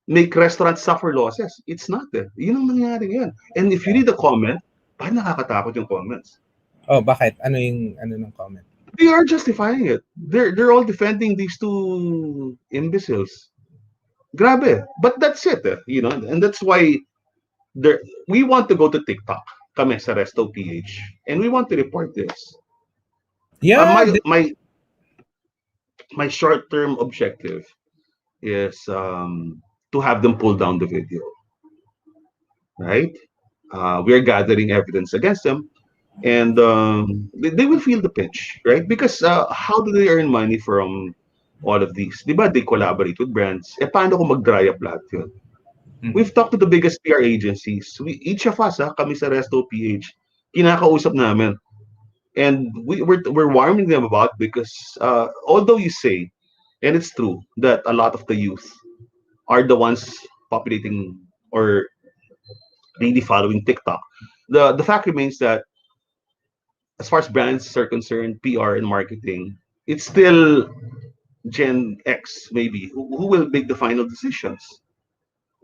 make restaurants suffer losses. It's not eh. Yun ang nangyari ngayon. And if you read the comment, parang nakakatakot yung comments. oh, bakit? Ano yung ano ng comment? They are justifying it. They're all defending these two imbeciles. Grabe. But that's it. And that's why there we want to go to TikTok. Kami sa Resto PH. And we want to report this. Yeah, My short-term objective is to have them pull down the video. Right? We are gathering evidence against them, and they will feel the pinch, right? Because how do they earn money from all of these? Diba, they collaborate with brands. Paano kung mag-dry up lahat yun? We've talked to the biggest PR agencies. Each of us, kami sa Resto PH, kinakausap namin. And we're warning them about because although you say, and it's true, that a lot of the youth are the ones populating or really following TikTok. The fact remains that as far as brands are concerned, PR and marketing, it's still Gen X maybe who will make the final decisions,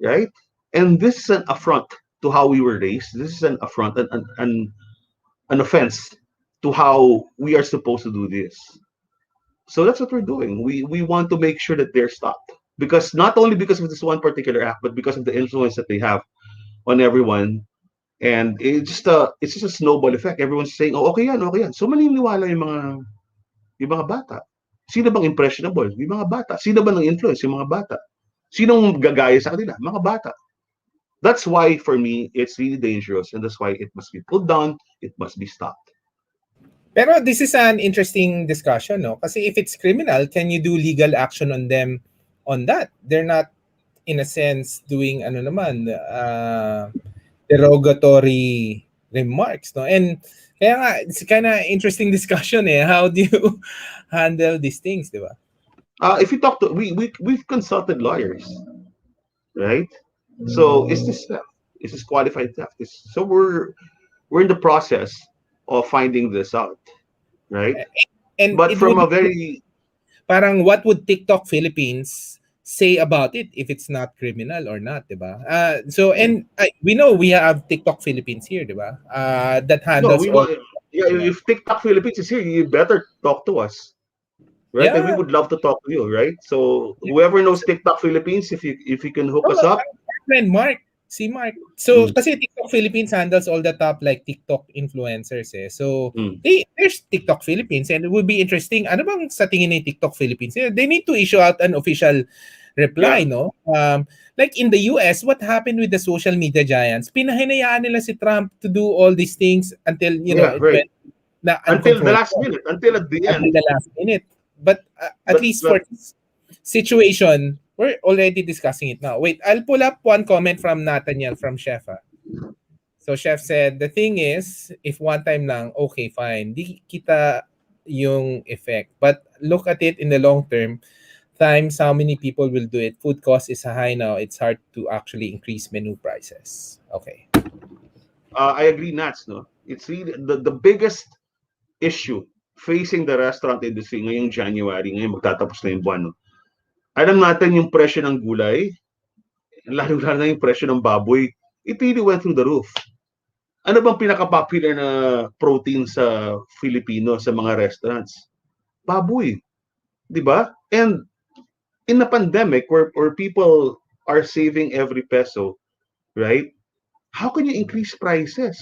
right? And this is an affront to how we were raised. This is an affront, an offense to how we are supposed to do this. So that's what we're doing. We want to make sure that they're stopped because not only because of this one particular act, but because of the influence that they have on everyone. And it's just a snowball effect. Everyone's saying, "Oh, okay yan, okay yan." So maniniwala yung mga bata. Sino bang impressionable? Yung mga bata. Sino ba nang influence? Yung mga bata. Sinong gagaya sa kanila? Mga bata. That's why for me it's really dangerous, and that's why it must be put down. It must be stopped. pero this is an interesting discussion, no? Kasi if it's criminal, can you do legal action on them on that? They're not in a sense doing ano naman derogatory remarks, no? And kaya nga it's kind of interesting discussion eh. How do you handle these things, di ba? If you talk to we've consulted lawyers, right? So is this theft? Is this qualified theft? So we're in the process of finding this out, right? And But it from would a very parang what would TikTok Philippines say about it if it's not criminal or not, 'di ba? So and we know we have TikTok Philippines here, 'di ba? That no, handles we all want yeah. criminal. If TikTok Philippines is here, you better talk to us, right? And we Yeah. would love to talk to you, right? So whoever knows TikTok Philippines, if you can hook Oh, us up, our friend Mark, si Mark. So mm, kasi TikTok Philippines handles all the top like TikTok influencers eh. So mm, there's TikTok Philippines and it would be interesting. Ano bang sa tingin ni TikTok Philippines? They need to issue out an official reply, yeah, no? Like in the US, what happened with the social media giants? Pinahinayaan nila si Trump to do all these things until, yeah, it right. went na Until the uncontrolled last minute, until at the until end. the last minute. But at But least for but this situation, we're already discussing it now. Wait, I'll pull up one comment from Nathaniel from Chef. So Chef said, the thing is, if one time lang, okay, fine. Di kita yung effect. But look at it in the long term, times how many people will do it. Food cost is high now. It's hard to actually increase menu prices. Okay. I agree, Nats. No, it's really the biggest issue facing the restaurant industry ngayong January, ngayon magtatapos na yung buwan. No? Alam natin yung presyo ng gulay, lalo-lalo na yung presyo ng baboy. It really went through the roof. Ano bang pinaka-popular na protein sa Filipino sa mga restaurants? Baboy, 'di ba? And in the pandemic where people are saving every peso, right? How can you increase prices?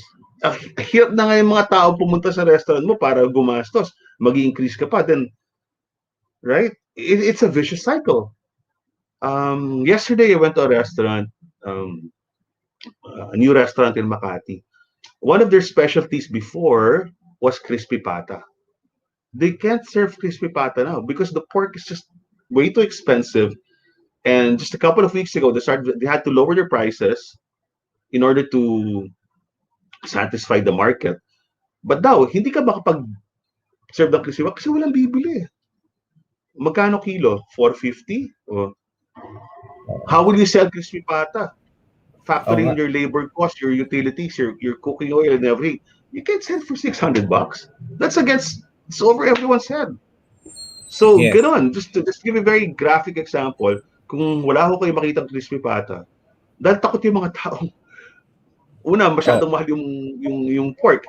Hirap na nga yung mga tao pumunta sa restaurant mo para gumastos. Mag-increase ka pa. Then, right? It's a vicious cycle. Yesterday, I went to a restaurant, um, a new restaurant in Makati. One of their specialties before was crispy pata. They can't serve crispy pata now because the pork is just way too expensive. And just a couple of weeks ago, they had to lower their prices in order to satisfy the market. But now, hindi ka makapag-serve ng crispy pata kasi walang bibili. Magkano kilo? 450? O, how will you sell crispy pata? Oo Factoring nga. in your labor cost, your utilities, your cooking oil and everything. You can't sell for 600 bucks. It's over everyone's head. So, Yes. gano'n. Just give a very graphic example. Kung wala ko kayo makitang crispy pata, dahil takot yung mga tao. Una, Oh, masyadong mahal yung pork,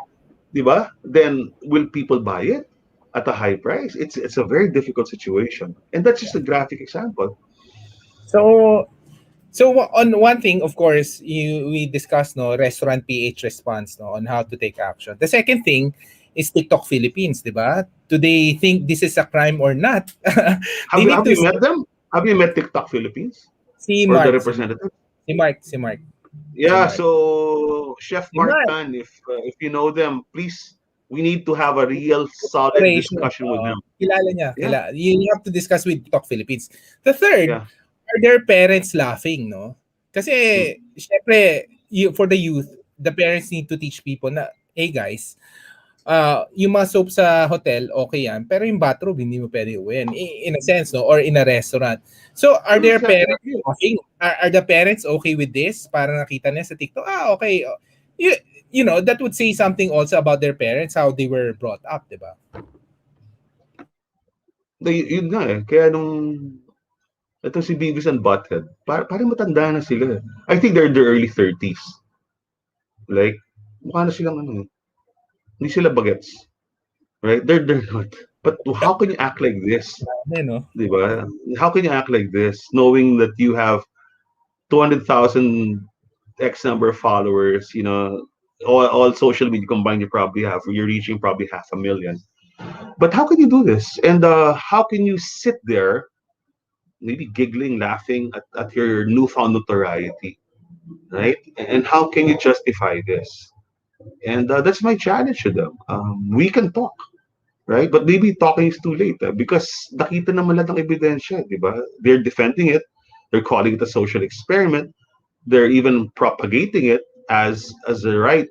di ba? Then, will people buy it at a high price? It's a very difficult situation. And that's just a graphic example. so on one thing, of course, we discussed no restaurant PH response no on how to take action. The second thing is TikTok Philippines, di ba? Do they think this is a crime or not? They need Have to you met them? Have you met TikTok Philippines see or the Mark, representative? Si Mark, si Yeah, Mark. so Chef Si Mark, Martan, if you know them, please, we need to have a real solid Aspirations, discussion with them. kilala niya, Yeah, you have to discuss with TikTok Philippines. The third, yeah. are their parents laughing, no? Kasi, Mm. syempre, for the youth, the parents need to teach people na, hey guys, yung mga soap sa hotel, okay yan, pero yung bathroom, hindi mo pwede uwiin. In a sense, no? Or in a restaurant. So, are No, their parents exactly. laughing? Are the parents okay with this? Para nakita niya sa TikTok, okay. You, you know, that would say something also about their parents, how they were brought up, di ba? Yun nga eh. Kaya nung ito si Beavis and Butthead, parang matanda na sila. I think they're in their early 30s. Like, mukha na silang ano eh. Hindi sila bagets. Right? They're not. But how can you act like this? Grabe, no? Di ba? How can you act like this knowing that you have 200,000 X number of followers, all social media combined, you're reaching probably half a million. But how can you do this? And how can you sit there, maybe giggling, laughing at your newfound notoriety, right? And how can you justify this? And that's my challenge to them. We can talk, right? But maybe talking is too late because nakita naman lahat ng ebidensya, di ba? They're defending it. They're calling it a social experiment. They're even propagating it as a right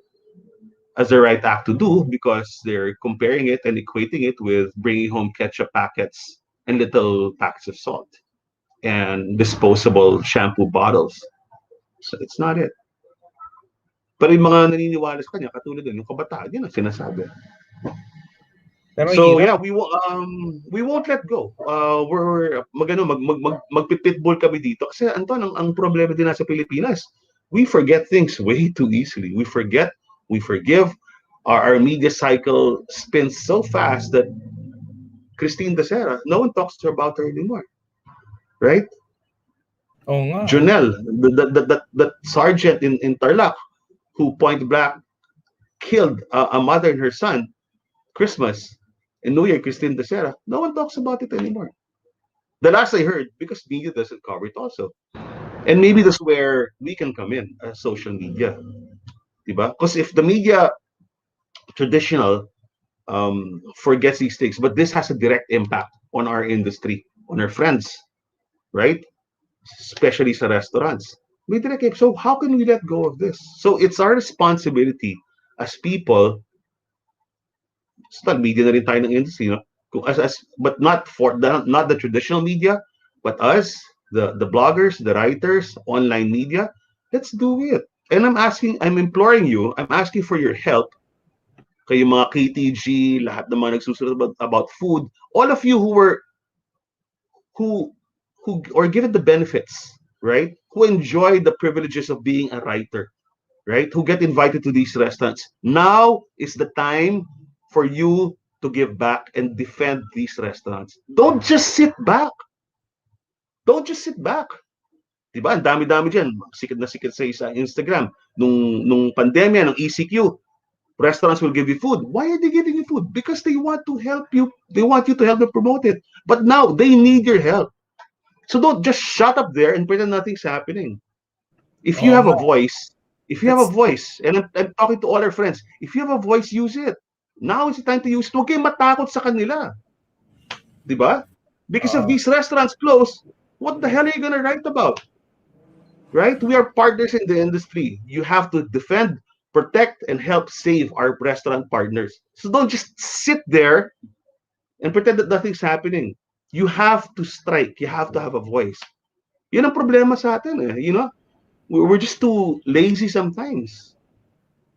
act to do because they're comparing it and equating it with bringing home ketchup packets and little packs of salt and disposable shampoo bottles. So it's not it. Pero yung mga naniniwala sa kanya, katulad din, yung kabataan, yun ang sinasabi. Pero So hirap. yeah, we won't let go. We're magpipitbull kami dito kasi Anton, ang problema din nasa Pilipinas, we forget things way too easily. We forgive. Our media cycle spins so fast that Christine Becerra, no one talks to her about her anymore, right? Oo nga. Junel, the sergeant in Tarlac who point blank killed a mother and her son Christmas and New Year, Christine Becerra, no one talks about it anymore. The last I heard, because media doesn't cover it also. And maybe that's where we can come in as social media. Diba? Because if the media traditional forgets these things, but this has a direct impact on our industry, on our friends, right? Especially sa restaurants. May direct impact. So how can we let go of this? So it's our responsibility as people, media na rin tayo ng industry, no? But not the traditional media, but us, the bloggers, the writers, online media. Let's do it. And I'm imploring you, I'm asking for your help. Kayo mga KTG, lahat ng mga nagsusulat about food, all of you who or given the benefits, right? Who enjoy the privileges of being a writer, right? Who get invited to these restaurants. Now is the time for you to give back and defend these restaurants. Don't just sit back. Don't just sit back. Diba? Ang dami-dami dyan. Sikat na sikat sa Instagram. Nung pandemya, ng ECQ, restaurants will give you food. Why are they giving you food? Because they want to help you. They want you to help them promote it. But now, they need your help. So don't just shut up there and pretend nothing's happening. If you Oo have a nga. voice, if you have a That's voice, and I'm talking to all our friends, if you have a voice, use it. Now is the time to use it. Huwag kayong matakot sa kanila. Di ba? Because if Oo. these restaurants close, what the hell are you gonna write about? Right? We are partners in the industry. You have to defend, protect, and help save our restaurant partners. So don't just sit there and pretend that nothing's happening. You have to strike. You have to have a voice. Yun ang problema sa atin eh. You know, we're just too lazy sometimes.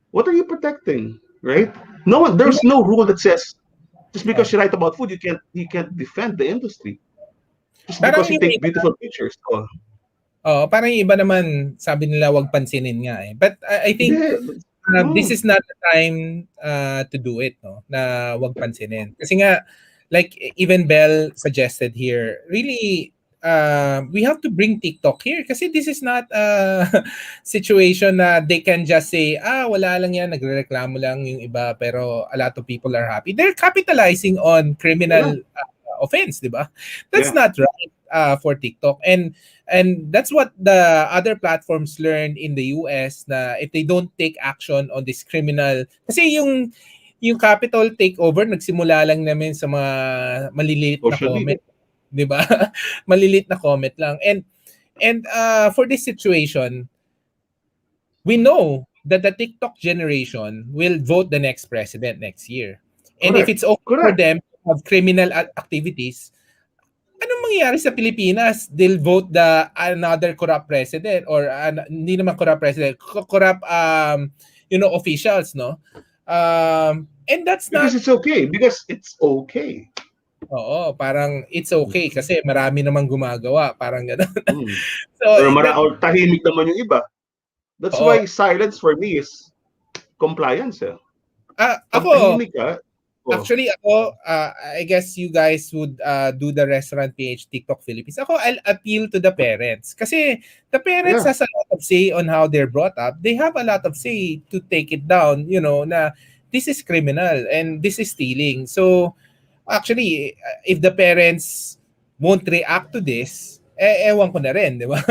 What are you protecting? Right? No one. Di There's ba? no rule that says just Oh. because you write about food, you can't defend the industry. Just Parang because you yung take iba, beautiful pictures. Oh, parang yung iba naman sabi nila wag pansinin nga eh. But I hindi. think this Hmm. is not the time to do it, no? Na wag pansinin. Kasi nga, like even Bell suggested here, really, we have to bring TikTok here kasi this is not a situation na they can just say, wala lang yan, nagrereklamo lang yung iba, pero a lot of people are happy. They're capitalizing on Yeah. criminal offense, di ba? That's Yeah. not right for TikTok. And that's what the other platforms learned in the US na if they don't take action on this criminal kasi yung capital takeover nagsimula lang namin sa mga maliliit na Social media. comment, 'di ba? Maliliit na comment lang. And for this situation, we know that the TikTok generation will vote the next president next year. And if Correct. it's okay for Correct. them to have criminal activities, anong mangyayari sa Pilipinas? They'll vote the another corrupt president or hindi naman corrupt president, corrupt officials, no? And that's Because not it's okay. Because it's okay. oo, parang it's okay kasi marami namang gumagawa, parang gano'n. Hmm. So that Or tahimik naman yung iba. That's oo. why silence for me is compliance. Eh. Pag Ako tahimik ka, oh, actually, I guess you guys would do the Restaurant PH TikTok Philippines. Ako, I'll appeal to the parents. Kasi the parents yeah. has a lot of say on how they're brought up. They have a lot of say to take it down, na this is criminal and this is stealing. So, actually, if the parents won't react to this, ewan ko na rin, di ba?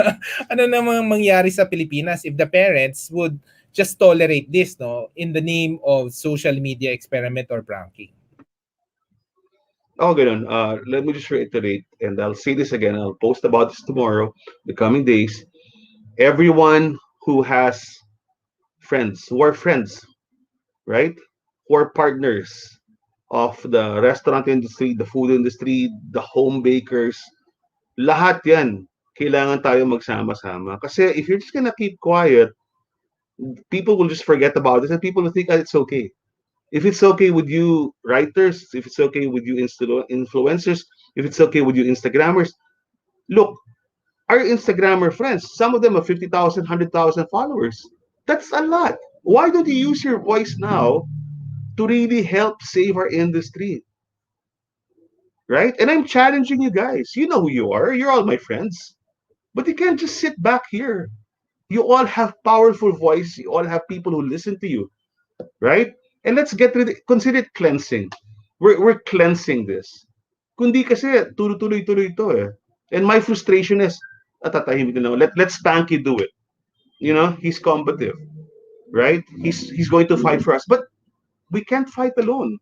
Ano namang mangyari sa Pilipinas if the parents would just tolerate this, no, in the name of social media experiment or pranking? Oh, ganun. Let me just reiterate, and I'll say this again. I'll post about this tomorrow, the coming days. Everyone who has friends, who are friends, right? Who are partners of the restaurant industry, the food industry, the home bakers, lahat yan, kailangan tayo magsama-sama. Kasi if you're just gonna keep quiet, people will just forget about this and people will think that it's okay. If it's okay with you writers, if it's okay with you influencers, if it's okay with you Instagrammers, look, our Instagrammer friends, some of them have 50,000, 100,000 followers. That's a lot. Why don't you use your voice now to really help save our industry? Right? And I'm challenging you guys. You know who you are. You're all my friends. But you can't just sit back here. You all have powerful voice. You all have people who listen to you. Right? And let's get rid consider it cleansing. We're cleansing this. Kundi kasi tuloy-tuloy ito eh. And my frustration is tatahimik na lang. Let Spanky do it. He's combative, right? He's going to fight for us. But we can't fight alone.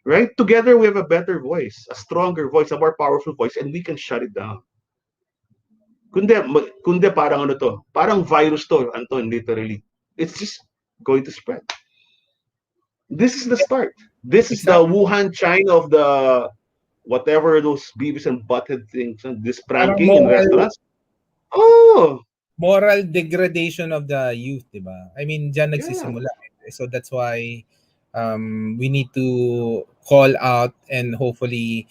Right? Together we have a better voice, a stronger voice, a more powerful voice, and we can shut it down. Kundi parang ano to? Parang virus to, Anton, literally. It's just going to spread. This is the start. This is the Exactly. Wuhan, China of the whatever those Beavis and Butthead things and this Parang pranking in restaurants. Oh, moral degradation of the youth, 'di ba? I mean, diyan yeah. nagsisimula. So that's why we need to call out and hopefully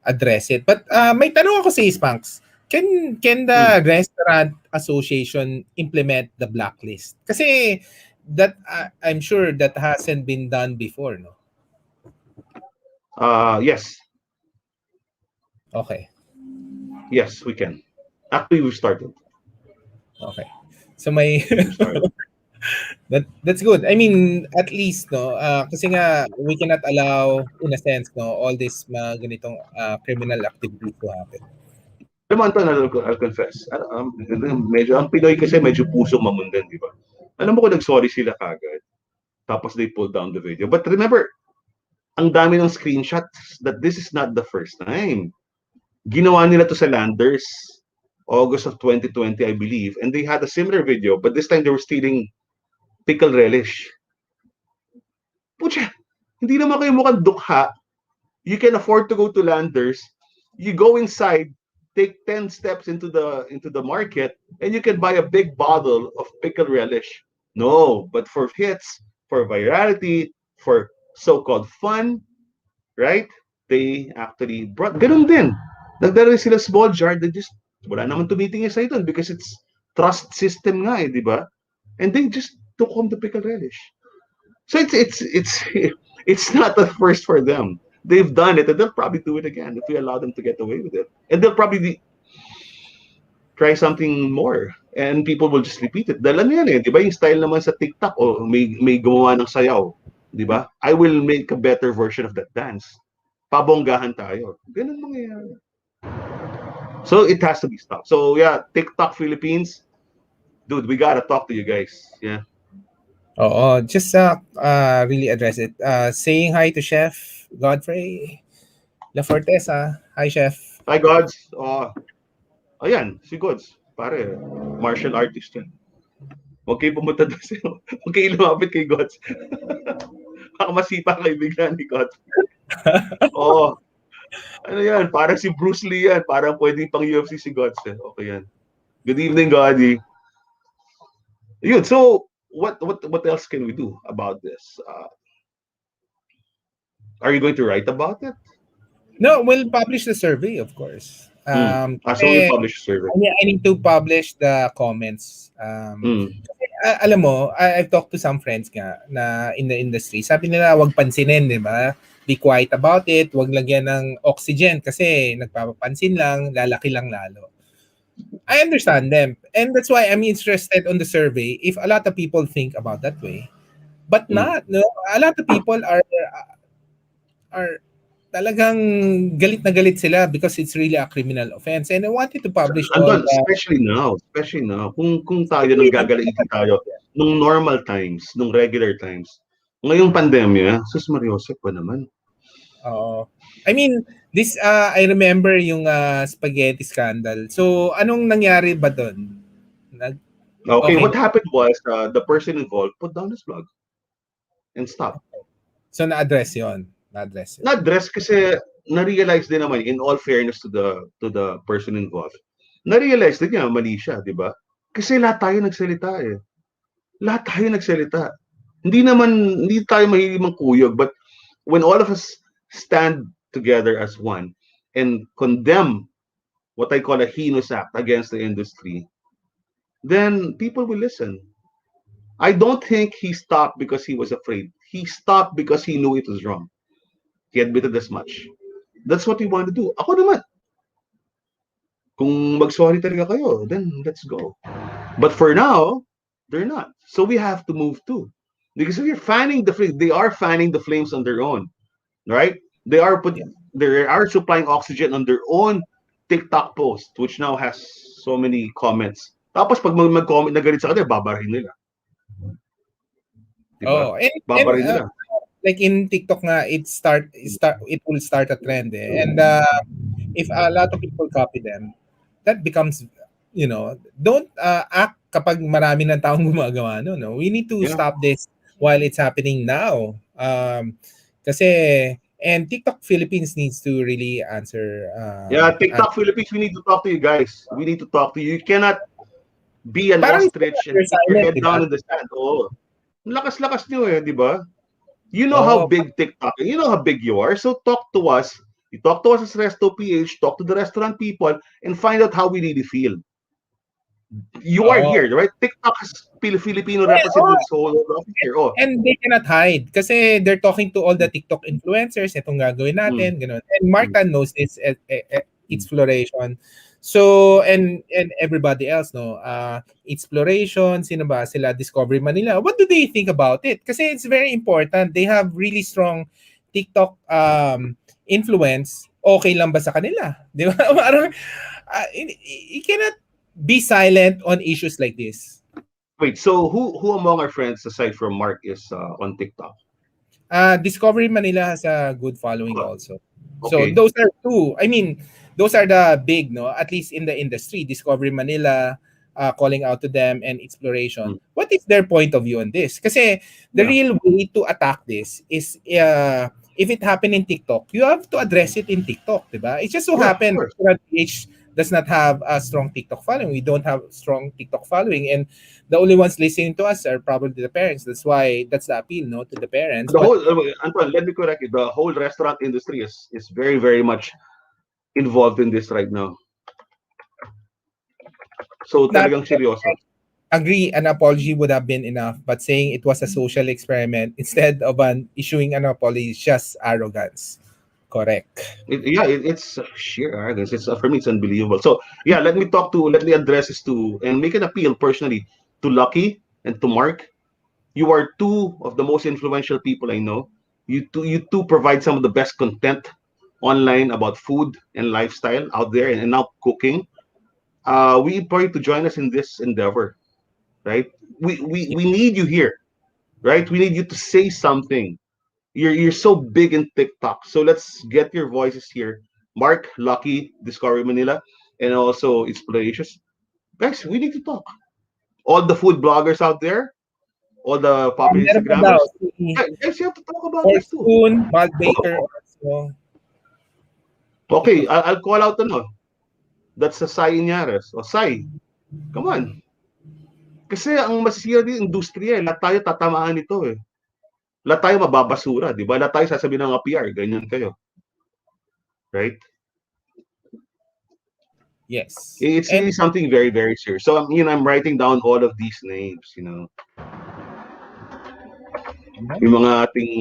address it. But may tanong ako sa Spanks. Can Hmm. the restaurant association implement the blacklist? Kasi that I'm sure that hasn't been done before, no? Yes. Okay. Yes, we can. Actually, we've started. Okay. So may We've started. that's good. I mean, at least no, kasi nga we cannot allow in a sense no all this mga ganitong criminal activities to happen. Alam mo, Anton, I'll confess. Medyo, ang Pinoy kasi medyo puso mamundan, di ba? Alam mo kung nag-sorry sila kagad. Tapos they pulled down the video. But remember, ang dami ng screenshots that this is not the first time. Ginawa nila to sa Landers, August of 2020, I believe. And they had a similar video, but this time they were stealing pickle relish. Pucha, hindi naman kayo mukhang dukha. You can afford to go to Landers. You go inside, take 10 steps into the market, and you can buy a big bottle of pickle relish. No, but for hits, for virality, for so-called fun, right? They actually brought, ganun din. Nagdala sila small jar, they just, wala naman tumitingin sa ito because it's trust system nga di ba? And they just took home the pickle relish. So it's not the first for them. They've done it, and they'll probably do it again if we allow them to get away with it. And they'll probably try something more, and people will just repeat it. Dahil ano yan di ba? Yung style naman sa TikTok, may gumawa ng sayaw, di ba? I will make a better version of that dance. Pabonggahan tayo. Ganun mangyayari. So it has to be stopped. So yeah, TikTok Philippines, dude, we gotta talk to you guys. Yeah. Oo, just really address it. Saying hi to Chef Godfrey La Fortesa. Hi, Chef. Hi, Gods. Ayan, si Gods. Pare, martial artist yan. Huwag kayo pumunta doon sa huwag kayo lumapit kay Gods. Baka masipa kayo bigla ni Gods. Oo. Ano yan? Parang si Bruce Lee yan. Parang pwedeng pang UFC si Gods. Okay yan. Good evening, Goddy. Yun, so what else can we do about this? Are you going to write about it? No, we'll publish the survey, of course. So we'll Kasi publish a survey. I need to publish the comments. Alam mo, I've talked to some friends nga na in the industry. Sabi nila, wag pansinin, di ba? Be quiet about it. Wag lagyan ng oxygen kasi nagpapapansin lang, lalaki lang lalo. I understand them. And that's why I'm interested on the survey if a lot of people think about that way. But not, no? A lot of people are talagang galit na galit sila because it's really a criminal offense. And I wanted to publish all Anton, the... especially now, kung tayo nang gagalaitin tayo, nung normal times, nung regular times, ngayong pandemya, sus Mariosep pa naman. I mean, this, I remember yung spaghetti scandal. So, anong nangyari ba doon? Okay, what happened was the person involved put down his vlog and stopped. So, na-address yun. Na-address kasi na-realize din naman, in all fairness to the person involved, na-realize din niya, mali siya, di ba? Kasi lahat tayo nagsalita eh. Lahat tayo nagsalita. Hindi tayo mahilig mangkuyog, but when all of us stand together as one and condemn what I call a heinous act against the industry, then people will listen. I don't think he stopped because he was afraid. He stopped because he knew it was wrong. He admitted as much. That's what we want to do. Ako naman. Kung mag-sorry talaga kayo, then let's go. But for now, they're not. So we have to move too. Because we're fanning the flames. They are fanning the flames on their own. Right? They are supplying oxygen on their own TikTok post, which now has so many comments. Tapos pag mag-comment na galit sa kanila, babarahin nila. Diba? Babarahin nila. Like in TikTok nga, it will start a trend eh. And if a lot of people copy them, that becomes, don't act kapag marami ng taong gumagawa no. We need to stop this while it's happening now. Kasi and TikTok Philippines needs to really answer. TikTok Philippines, we need to talk to you guys. We need to talk to you. You cannot be an ostrich and keep your head down in the sand. Lakas-lakas nyo di ba? You know how big TikTok, you know how big you are. So talk to us. You talk to us as Resto PH, talk to the restaurant people, and find out how we really feel. You are here, right? TikTok has Filipino representatives all over here. And they cannot hide kasi they're talking to all the TikTok influencers. Itong gagawin natin, ganun. And Marta knows this, exploration. So, and everybody else, no? Exploration, sino ba? Sila Discovery Manila. What do they think about it? Kasi it's very important. They have really strong TikTok influence. Okay lang ba sa kanila? Di ba? You cannot be silent on issues like this. Wait, so who among our friends aside from Mark is on TikTok? Discovery Manila has a good following also. So Okay. those are two. I mean, those are the big, no, at least in the industry. Discovery Manila, calling out to them, and Exploration. Mm. What is their point of view on this? Kasi the Yeah. real way to attack this is if it happened in TikTok, you have to address it in TikTok, diba? It just so Yeah, of happened course. that PH does not have a strong TikTok following. We don't have strong TikTok following, and the only ones listening to us are probably the parents. That's why that's the appeal, no, to the parents. The But whole Antoine, let me correct you. The whole restaurant industry is very very much involved in this right now. So not talagang seryoso. agree an apology would have been enough, but saying it was a social experiment instead of an issuing an apology is just arrogance. Correct. It's sheer arrogance. It's for me, it's unbelievable. So yeah, let me address this to and make an appeal personally to Lucky and to Mark. You are two of the most influential people I know. You two provide some of the best content online about food and lifestyle out there, and now cooking. We implore you to join us in this endeavor, right? We need you here, right? We need you to say something. You're so big in TikTok. So let's get your voices here. Mark, Lucky, Discovery Manila, and also Inspirations. Guys, we need to talk. All the food bloggers out there, all the popular Meron pa daw Instagrammers, si guys, you have to talk about this too. Fortune, Malt Baker also. Okay, Ito. I'll call out ano. That's sa Sai Inyares. O Sai, come on. Kasi ang masisira din industriya eh. Lahat tayo tatamaan nito eh. Lahat tayo mababasura, di ba? Lahat tayo sasabihin ng mga PR, ganyan kayo. Right? Yes. It's And really something very, very serious. So, I'm writing down all of these names. ano? Yung mga ating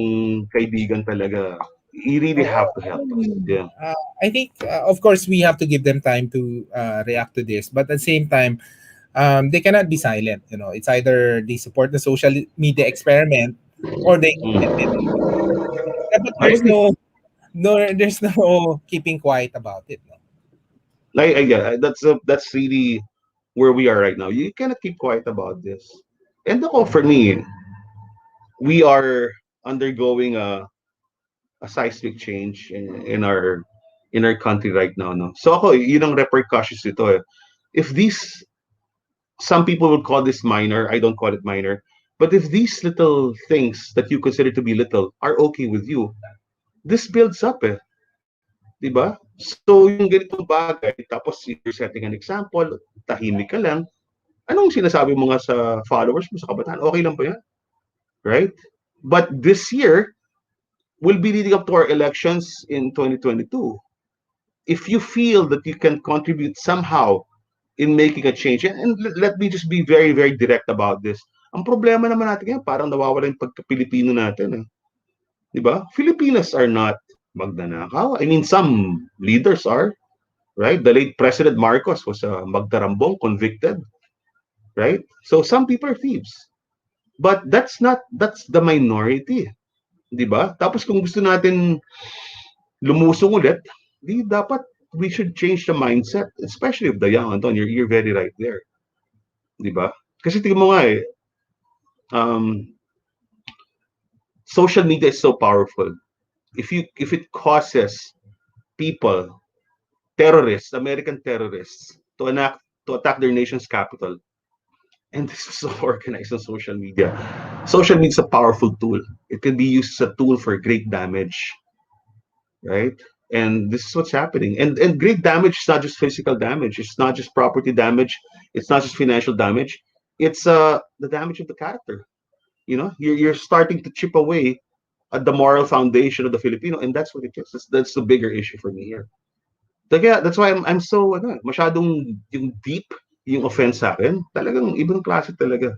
kaibigan talaga, you really Oo, have to I help us. mean, Yeah. I think of course we have to give them time to react to this, but at the same time, they cannot be silent. You know, it's either they support the social media experiment or they admit Mm. it. But I there's agree. there's no keeping quiet about it. No? Yeah, that's really where we are right now. You cannot keep quiet about this. And ako, for me, we are undergoing a seismic change in our country right now, no. So ako, yun ang repercussions nito eh. If these some people would call this minor, I don't call it minor. But if these little things that you consider to be little are okay with you, this builds up eh. 'Di ba? So yung ganitong bagay, tapos you're setting an example, tahimik ka lang, anong sinasabi mo nga sa followers mo, sa kabataan? Okay lang ba yan? Right? But this year, we'll be leading up to our elections in 2022. If you feel that you can contribute somehow in making a change, and let me just be very, very direct about this. Ang problema naman natin ngayon, parang nawawala yung pagka-Pilipino natin. Eh. Di ba? Filipinos are not magnanakaw. I mean, some leaders are, right? The late President Marcos was a magdarambong, convicted, right? So some people are thieves. But that's the minority. Di ba? Tapos kung gusto natin lumusong ulit, di dapat we should change the mindset, especially of the young, Anton. You're very right there. Di ba? Kasi tingnan mo nga eh, um, social media is so powerful. If it causes people, terrorists, American terrorists, to attack their nation's capital, and this is so organized on social media. Social media is a powerful tool. It can be used as a tool for great damage, right? And this is what's happening. And great damage is not just physical damage. It's not just property damage. It's not just financial damage. It's the damage of the character. You're starting to chip away at the moral foundation of the Filipino, and that's what it is. That's the bigger issue for me here. Kaya that's why I'm so masyadong yung deep yung offense sa akin. Talagang ibang klase talaga.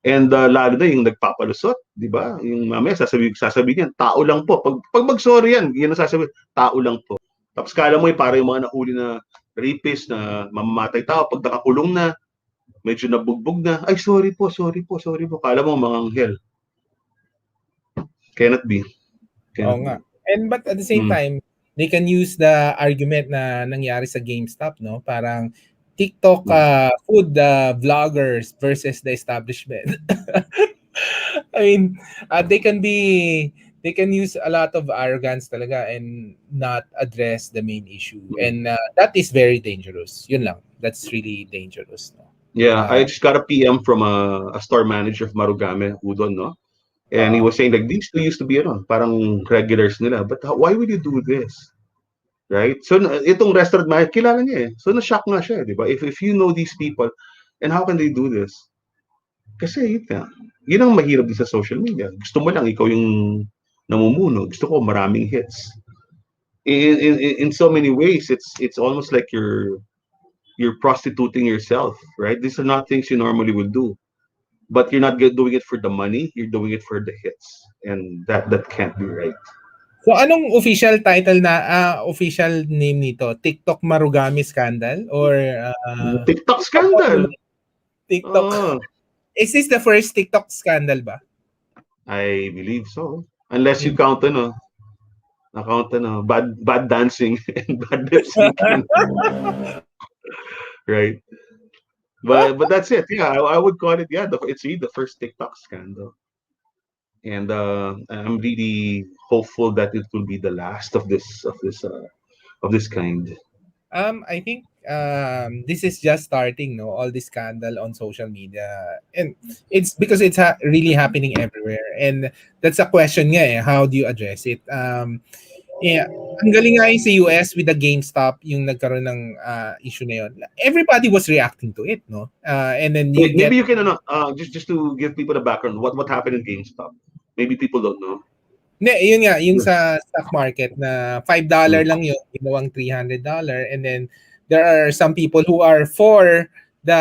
And lalo na yung nagpapalusot, di ba? Yung mamaya sasabihin yan, tao lang po. Pag mag-sorry yan, yan ang sasabihin, tao lang po. Tapos kala mo para yung mga nahuli na rapist na mamamatay tao, pag nakakulong na, medyo nabugbog na, ay sorry po, sorry po, sorry po. Kala mo mga anghel. Cannot be. Oo Cannot nga. be. And but at the same Mm. time, they can use the argument na nangyari sa GameStop, no? Parang TikTok Mm. food vloggers versus the establishment. I mean, they can be they can use a lot of arrogance talaga and not address the main issue. Mm. And that is very dangerous. Yun lang. That's really dangerous. No? Yeah, I Uh, just got a PM from a store manager of Marugame, Udon, no? And he uh, was saying like these two used to be parang regulars nila. But why would you do this? Right? So itong restaurant manager, kilala niya eh. So na-shock nga siya, di ba? If you know these people, and how can they do this? Kasi yun nga, yun ang mahirap din sa social media. Gusto mo lang ikaw yung namumuno. Gusto ko maraming hits. In so many ways, it's almost like you're prostituting yourself, right? These are not things you normally would do. But you're not doing it for the money, you're doing it for the hits. And that can't be right. so anong official title na official name nito? TikTok Marugami scandal or TikTok TikTok only? scandal. TikTok. Oh, Is this the first TikTok scandal ba? I believe so. Unless you Mm. count bad dancing and bad lip syncing, right? But that's it. Yeah, I would call it. Yeah, it's really the first TikTok scandal, and I'm really hopeful that it will be the last of this kind. I think this is just starting, no? All this scandal on social media, and it's because it's really happening everywhere, and that's a question nga eh. How do you address it? Yeah, ang galing nga yung sa US with the GameStop, yung nagkaroon ng issue na yun. Everybody was reacting to it, no? And then you Maybe get you can just to give people the background. What happened in GameStop? Maybe people don't know. hindi, yun nga, yung Yeah. sa stock market na $5 lang yun, ginawang $300. And then there are some people who are for the,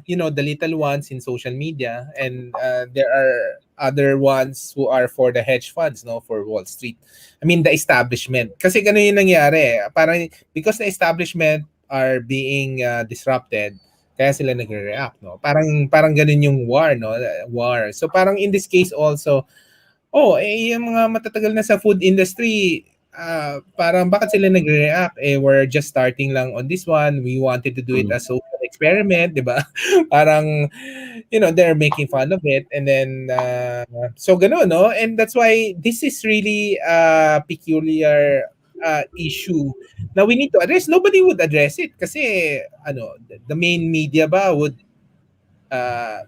the little ones in social media. And there are other ones who are for the hedge funds, no, for Wall Street. I mean, the establishment. Kasi ganun yung nangyari. Parang, because the establishment are being disrupted, kaya sila nagre-react, no? Parang ganun yung war, no? War. So parang in this case also, yung mga matatagal na sa food industry, parang bakit sila nagre-react? We're just starting lang on this one. We wanted to do it Mm. as social experiment, di ba? Parang, they're making fun of it. And then, so gano'n, no? And that's why this is really a peculiar issue na we need to address. Nobody would address it kasi, the main media ba would, uh,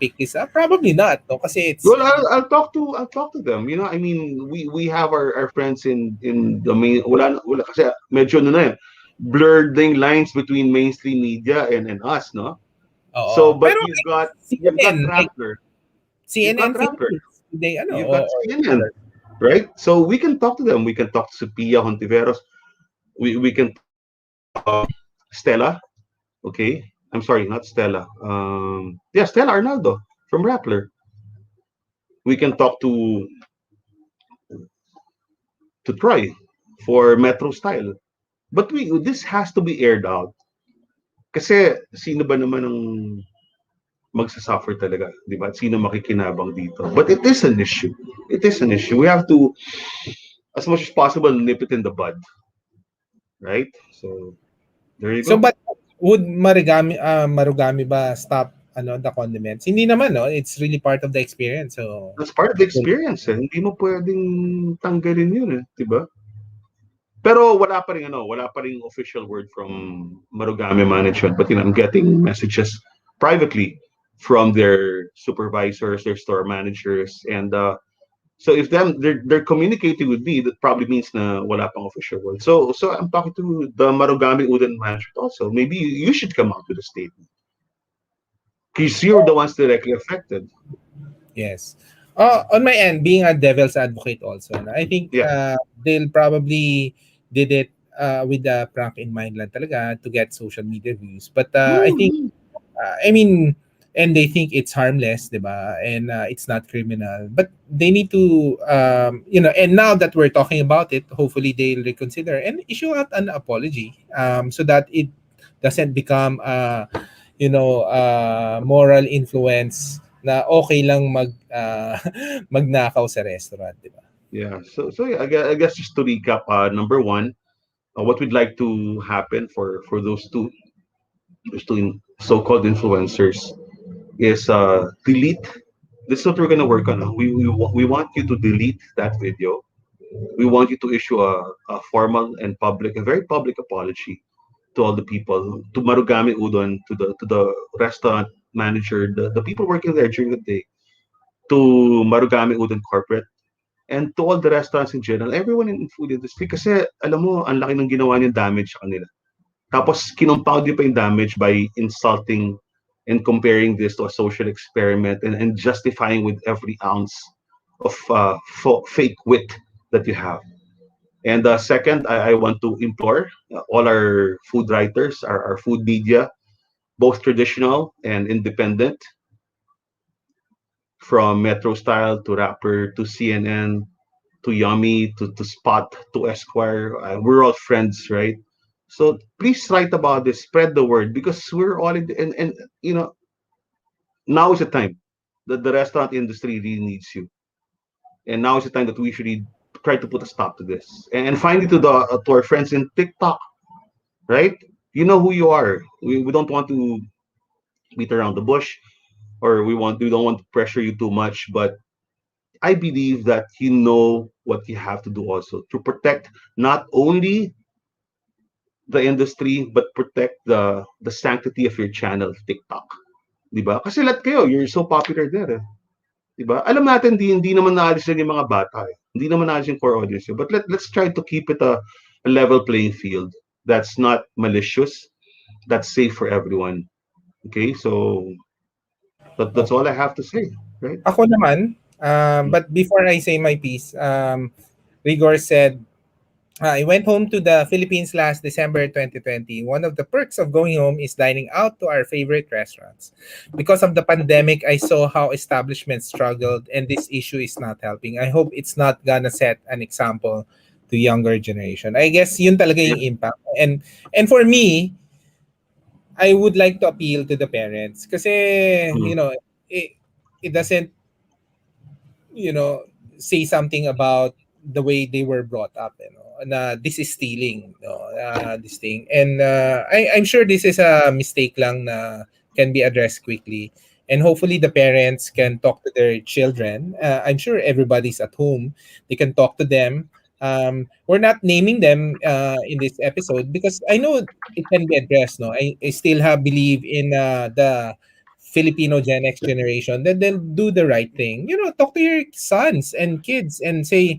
pick this up? Probably not, no? Kasi it's, Well, I'll talk to them. I mean, we have our friends in the main. Wala kasi medyo blurred the lines between mainstream media and us, no. So, oo. but Pero you've CNN, got like Rappler, you've CNN, got Rappler, Philippines, they, you've got or CNN, other. right? So we can talk to them. We can talk to Sophia Hontiveros. We can talk to Stella. Okay, I'm sorry, not Stella. Yeah, Stella Arnaldo from Rappler. We can talk to Troy for Metro Style. But this has to be aired out. Kasi sino ba naman ang magsasuffer talaga, di ba? Sino makikinabang dito? But it is an issue. It is an issue. We have to, as much as possible, nip it in the bud, right? So there you So, go. but would Marugami ba stop the condiments? Hindi naman, no? It's really part of the experience. So, That's part of the experience. Eh. Hindi mo pwedeng tanggalin yun, eh, di ba? Pero wala pa ring official word from Marugame management. But I'm getting messages privately from their supervisors, their store managers, and so if they're communicating with me, that probably means na wala pang official word. So I'm talking to the Marugame Uden management also. Maybe you should come out with a statement because you're the ones directly affected. yes. On my end, being a devil's advocate also, no, I think Yeah. they'll probably did it with the prank in mind lang talaga to get social media views. But I think, Mhm. I mean, and they think it's harmless, diba? And it's not criminal. But they need to, and now that we're talking about it, hopefully they'll reconsider and issue out an apology so that it doesn't become, moral influence na okay lang magnakaw sa restaurant, di ba? Yeah. So yeah, I guess just to recap, number one, what we'd like to happen for those two so-called influencers is delete This is what we're gonna work on. We want you to delete that video. We want you to issue a formal and public, a very public apology to all the people, to Marugame Udon, to the restaurant manager, the people working there during the day, to Marugame Udon Corporate, and to all the restaurants in general, everyone in food industry. Kasi alam mo, ang laki ng ginawa niyang damage sa kanila. Tapos kinompound niyo pa yung damage by insulting and comparing this to a social experiment, and justifying with every ounce of fake wit that you have. And second, I want to implore all our food writers, our food media, both traditional and independent, from Metro Style to Rapper to CNN to Yummy to Spot to Esquire. We're all friends, right? So please write about this, spread the word, because we're all and you know, now is the time that the restaurant industry really needs you, and now is the time that we should really try to put a stop to this. And finally, to our friends in TikTok, right? You know who you are. We don't want to beat around the bush, or we don't want to pressure you too much, but I believe that you know what you have to do also to protect not only the industry, but protect the sanctity of your channel, TikTok. 'Di ba? Kasi lahat kayo, you're so popular there. Eh. 'Di ba? Alam natin hindi naman naalis lang yung mga bata. Eh. Hindi naman naalis yung core audience. Eh. But let's try to keep it a level playing field. That's not malicious. That's safe for everyone. Okay? So that's all I have to say, right? Ako naman, but before I say my piece, Rigor said, I went home to the Philippines last December 2020. One of the perks of going home is dining out to our favorite restaurants. Because of the pandemic, I saw how establishments struggled, and this issue is not helping. I hope it's not gonna set an example to younger generation. I guess yun talaga Yeah. yung impact. And for me, I would like to appeal to the parents kasi, Mm. you know, it doesn't, say something about the way they were brought up, na this is stealing, this thing. And I'm sure this is a mistake lang na can be addressed quickly. And hopefully the parents can talk to their children. I'm sure everybody's at home. They can talk to them. We're not naming them in this episode because I know it can be addressed. No, I still have believe in the Filipino Gen X generation, then they'll do the right thing. Talk to your sons and kids and say,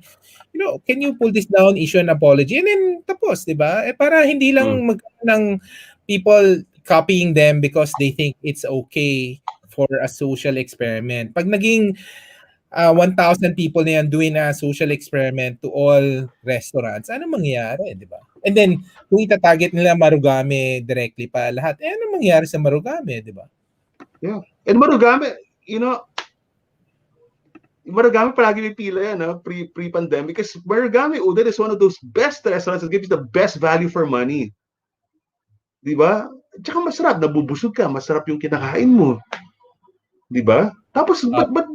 can you pull this down, issue an apology, and then tapos, di ba? Para hindi Mm. lang magkaroon ng people copying them because they think it's okay for a social experiment. Pag naging 1,000 people na yan doing a social experiment to all restaurants, ano mangyayari, di ba? And then, kung itatarget nila Marugame directly pa lahat, ano mangyayari sa Marugame, di ba? Yeah. And Marugame, you know, Marugame palagi may pila yan, no? Pre-pandemic. Because Marugame Udon is one of those best restaurants that gives you the best value for money. Di ba? Tsaka masarap, nabubusog ka, masarap yung kinakain mo. Di ba? Tapos, Uh, ba't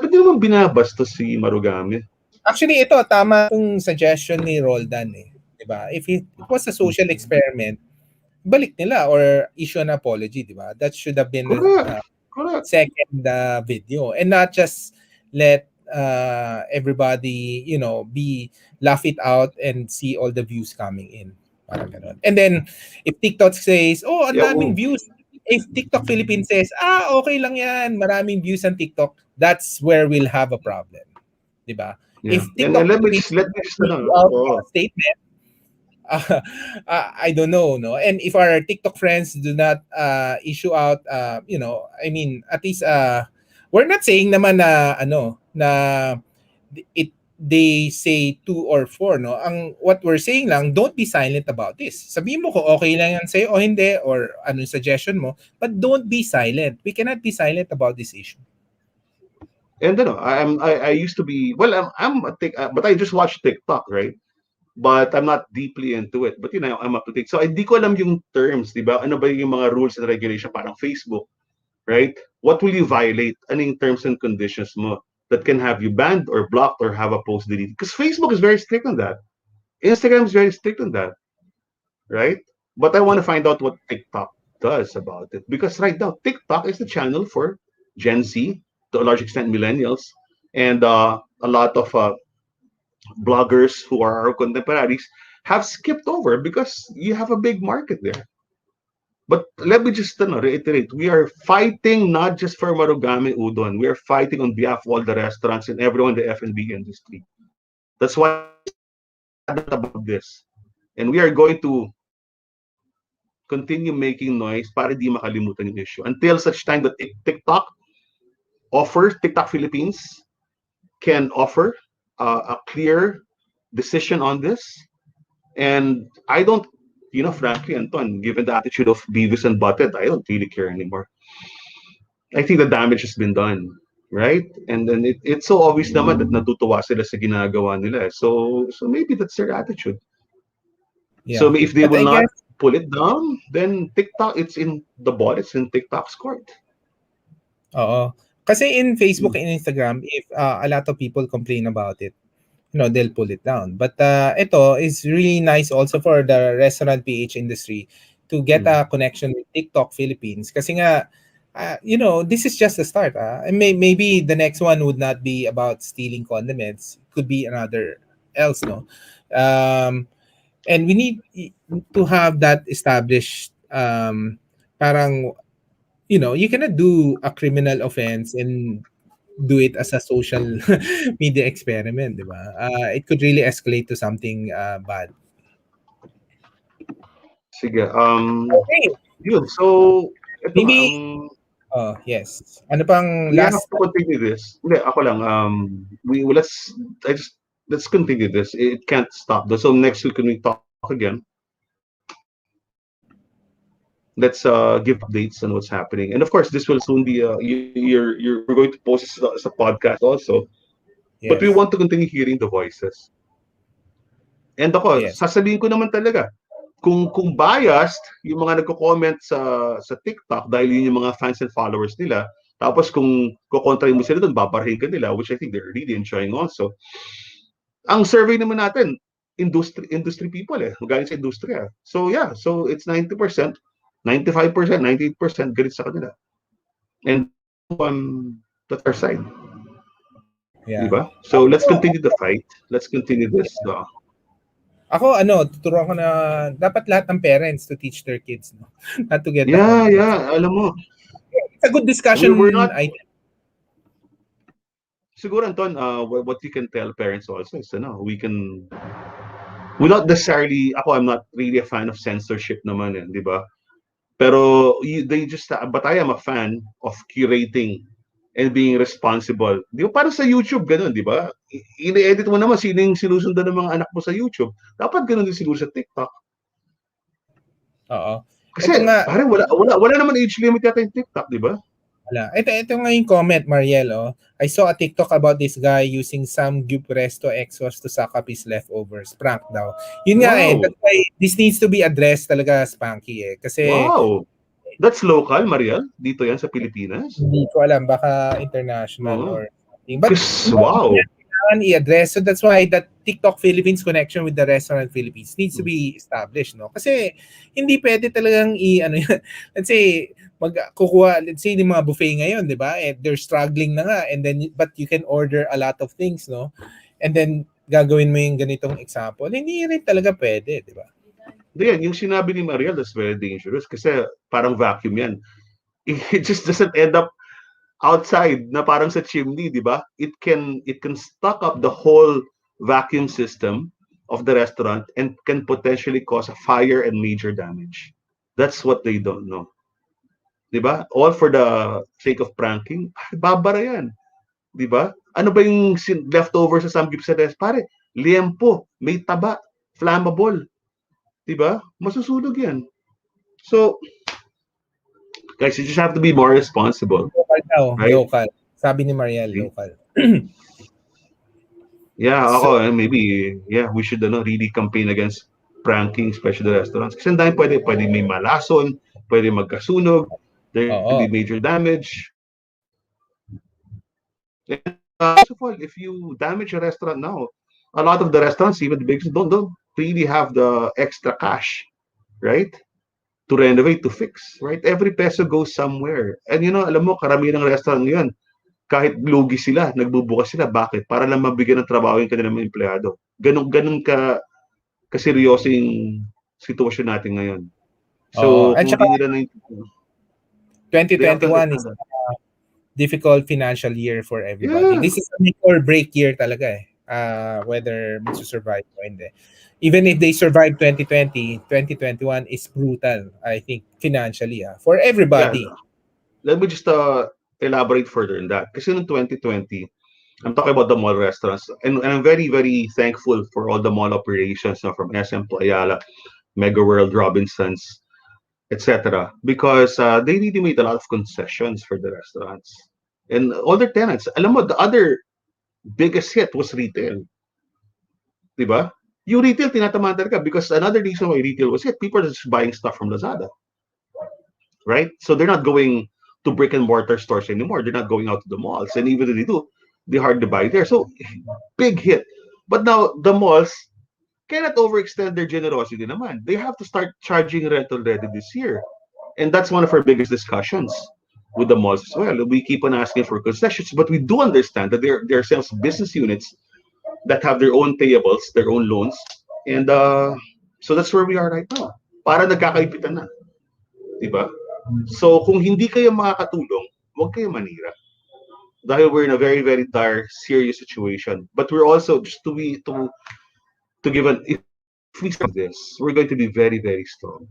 di naman binabastos si Marugame? Actually, ito, tama itong suggestion ni Roldan eh. Diba? If it was a social experiment, balik nila or issue an apology, di ba? That should have been the Correct. Correct. second video and not just let everybody, be laugh it out and see all the views coming in. Parang ganun. And then, if TikTok says, oh, ang Yeah. daming views. If TikTok Philippines says, okay lang yan, maraming views on TikTok, that's where we'll have a problem. Diba? Yeah. If And TikTok Philippines let me just, issue out a statement, I don't know, no. And if our TikTok friends do not issue out, I mean, at least we're not saying naman na na it they say two or four, no. Ang what we're saying lang, don't be silent about this. Sabihin mo kung okay lang yan sa'yo o hindi, or anong suggestion mo, but don't be silent. We cannot be silent about this issue. and I used to be, well, I'm a but I just watch TikTok, right? But I'm not deeply into it. But I'm up to date. So hindi ko alam yung terms, di ba? Ano ba yung mga rules and regulation parang Facebook, right? What will you violate? Ano yung terms and conditions mo that can have you banned or blocked or have a post deleted? Because Facebook is very strict on that. Instagram is very strict on that, right? But I want to find out what TikTok does about it. Because right now, TikTok is the channel for Gen Z. to a large extent millennials, and a lot of bloggers who are our contemporaries have skipped over because you have a big market there. But let me just reiterate, we are fighting not just for Marugame Udon. We are fighting on behalf of all the restaurants and everyone in the F&B industry. That's why we are so adamant about this. And we are going to continue making noise para di makalimutan yung issue. Until such time that TikTok Philippines can offer a clear decision on this. And I don't, frankly, Anton, given the attitude of Beavis and Butthead, I don't really care anymore. I think the damage has been done, right? And then it's so obvious naman that natutuwa sila sa ginagawa nila. So maybe that's their attitude. Yeah. So if they But will I not guess, pull it down, then TikTok, it's in the ball, it's in TikTok's court. oo. Kasi in Facebook and Instagram, if a lot of people complain about it, they'll pull it down. But ito is really nice also for the restaurant PH industry to get Mm. a connection with TikTok Philippines. Kasi nga, this is just the start. And maybe the next one would not be about stealing condiments. It could be another else, no? Um, and we need to have that established. Parang, you cannot do a criminal offense and do it as a social media experiment, di ba? It could really escalate to something bad. Sige, Okay, yun. So, ito nga, maybe, oh, yes. Ano pang we have last? to continue this. Hindi, ako lang, I just, let's continue this. It can't stop. So next week when we talk again, let's give updates on what's happening. And of course, this will soon be we're going to post this as a podcast also. But we Yes, want to continue hearing the voices. And ako, yes. sasabihin ko naman talaga, kung biased yung mga nagko-comment sa TikTok dahil yun yung mga fans and followers nila, tapos kung kukontrahin mo sila doon, babarahin ka nila, which I think they're really enjoying also. Ang survey naman natin, industry people magaling sa industriya. So yeah, so it's 90%, 95%, 98% galit sa kanila. And that's our side. Yeah. Diba? So let's continue the fight. Let's continue this. Ako, tuturuan ko na dapat lahat ng parents to teach their kids, no? Not to get the Yeah, condiments. yeah. Alam mo, It's a good we're discussion not, item. siguro Anton, what you can tell parents also is, we not necessarily, I'm not really a fan of censorship naman di ba? Pero they just, but I am a fan of curating and being responsible. Di ba parang sa YouTube, ganun, di ba? I-edit mo naman sino yung sinusundan ng mga anak mo sa YouTube. Dapat ganun din siguro sa TikTok. Oo. Kasi Ito nga, parang wala naman age limit yata yung TikTok, di ba? wala. Ito nga yung comment, Mariel. Oh. I saw a TikTok about this guy using some Gyup Resto exhaust to suck up his leftovers. Prank daw. Yun nga Wow. that's why this needs to be addressed talaga, Spanky Kasi Wow. That's local, Mariel? Dito yan sa Pilipinas? hindi ko alam, baka international Oo. or something. But, Wow. kailangan i-address. So that's why that TikTok Philippines connection with the restaurant Philippines needs to be established, no? Kasi hindi pwede talagang yan. Let's say kukuha, let's say yung mga buffet ngayon, 'di ba? And they're struggling na nga and then but you can order a lot of things, no? And then gagawin mo yung ganitong example. Hindi rin talaga pwede, 'di ba? Yan, yung sinabi ni Mariel, that's very dangerous kasi parang vacuum yan. It just doesn't end up outside na parang sa chimney, di ba? It can stock up the whole vacuum system of the restaurant and can potentially cause a fire and major damage. That's what they don't know. Di ba? All for the sake of pranking, babara yan. Di ba? Ano ba yung leftover sa samgipsales? Pare, liempo, may taba, flammable. Di ba? Masusunog yan. So, guys, you just have to be more responsible, Local daw, right? local. Sabi ni Mariel, local. Yeah, So, maybe, yeah, we should really campaign against pranking, especially the restaurants. Kasi ang dami pwede may malason, pwede magkasunog, there can be oo. major damage. And first of all, if you damage a restaurant now, a lot of the restaurants, even the big, don't really have the extra cash, right? To renovate, to fix, right? Every peso goes somewhere. And alam mo, karamihan ng restaurant ngayon, kahit lugi sila, nagbubukas sila. Bakit? Para lang mabigyan ng trabaho yung kanilang mga empleyado. Ganun kaseryoso yung sitwasyon natin ngayon. Oo, So, at kung saka hindi nila naintindihan, they have to 2021 is understand that. difficult financial year for everybody. Yeah. This is a make or break year talaga eh. Whether magsusurvive o hindi. Even if they survive 2020, 2021 is brutal, I think, financially for Yeah. everybody. Let me just elaborate further in that. Kasi in 2020, I'm talking about the mall restaurants. And I'm very, very thankful for all the mall operations from SM to Ayala, Mega World, Robinsons, etc. Because they really made a lot of concessions for the restaurants. And all their tenants. Alam mo, the other biggest hit was retail. Di ba? Yung retail, tinatamaan talaga because another reason why retail was hit, people are just buying stuff from Lazada, right? So they're not going to brick and mortar stores anymore. They're not going out to the malls. And even if they do, they hardly buy there. So big hit. But now the malls cannot overextend their generosity naman. They have to start charging rent already this year. And that's one of our biggest discussions with the malls as well. We keep on asking for concessions, but we do understand that there are sales business units that have their own payables, their own loans. And so that's where we are right now. Para nagkakaipitan na. Diba? So kung hindi kayo makakatulong, huwag kayo manira. Dahil we're in a very, very dire, serious situation. But we're also, just to give an, if we survive this, we're going to be very, very strong.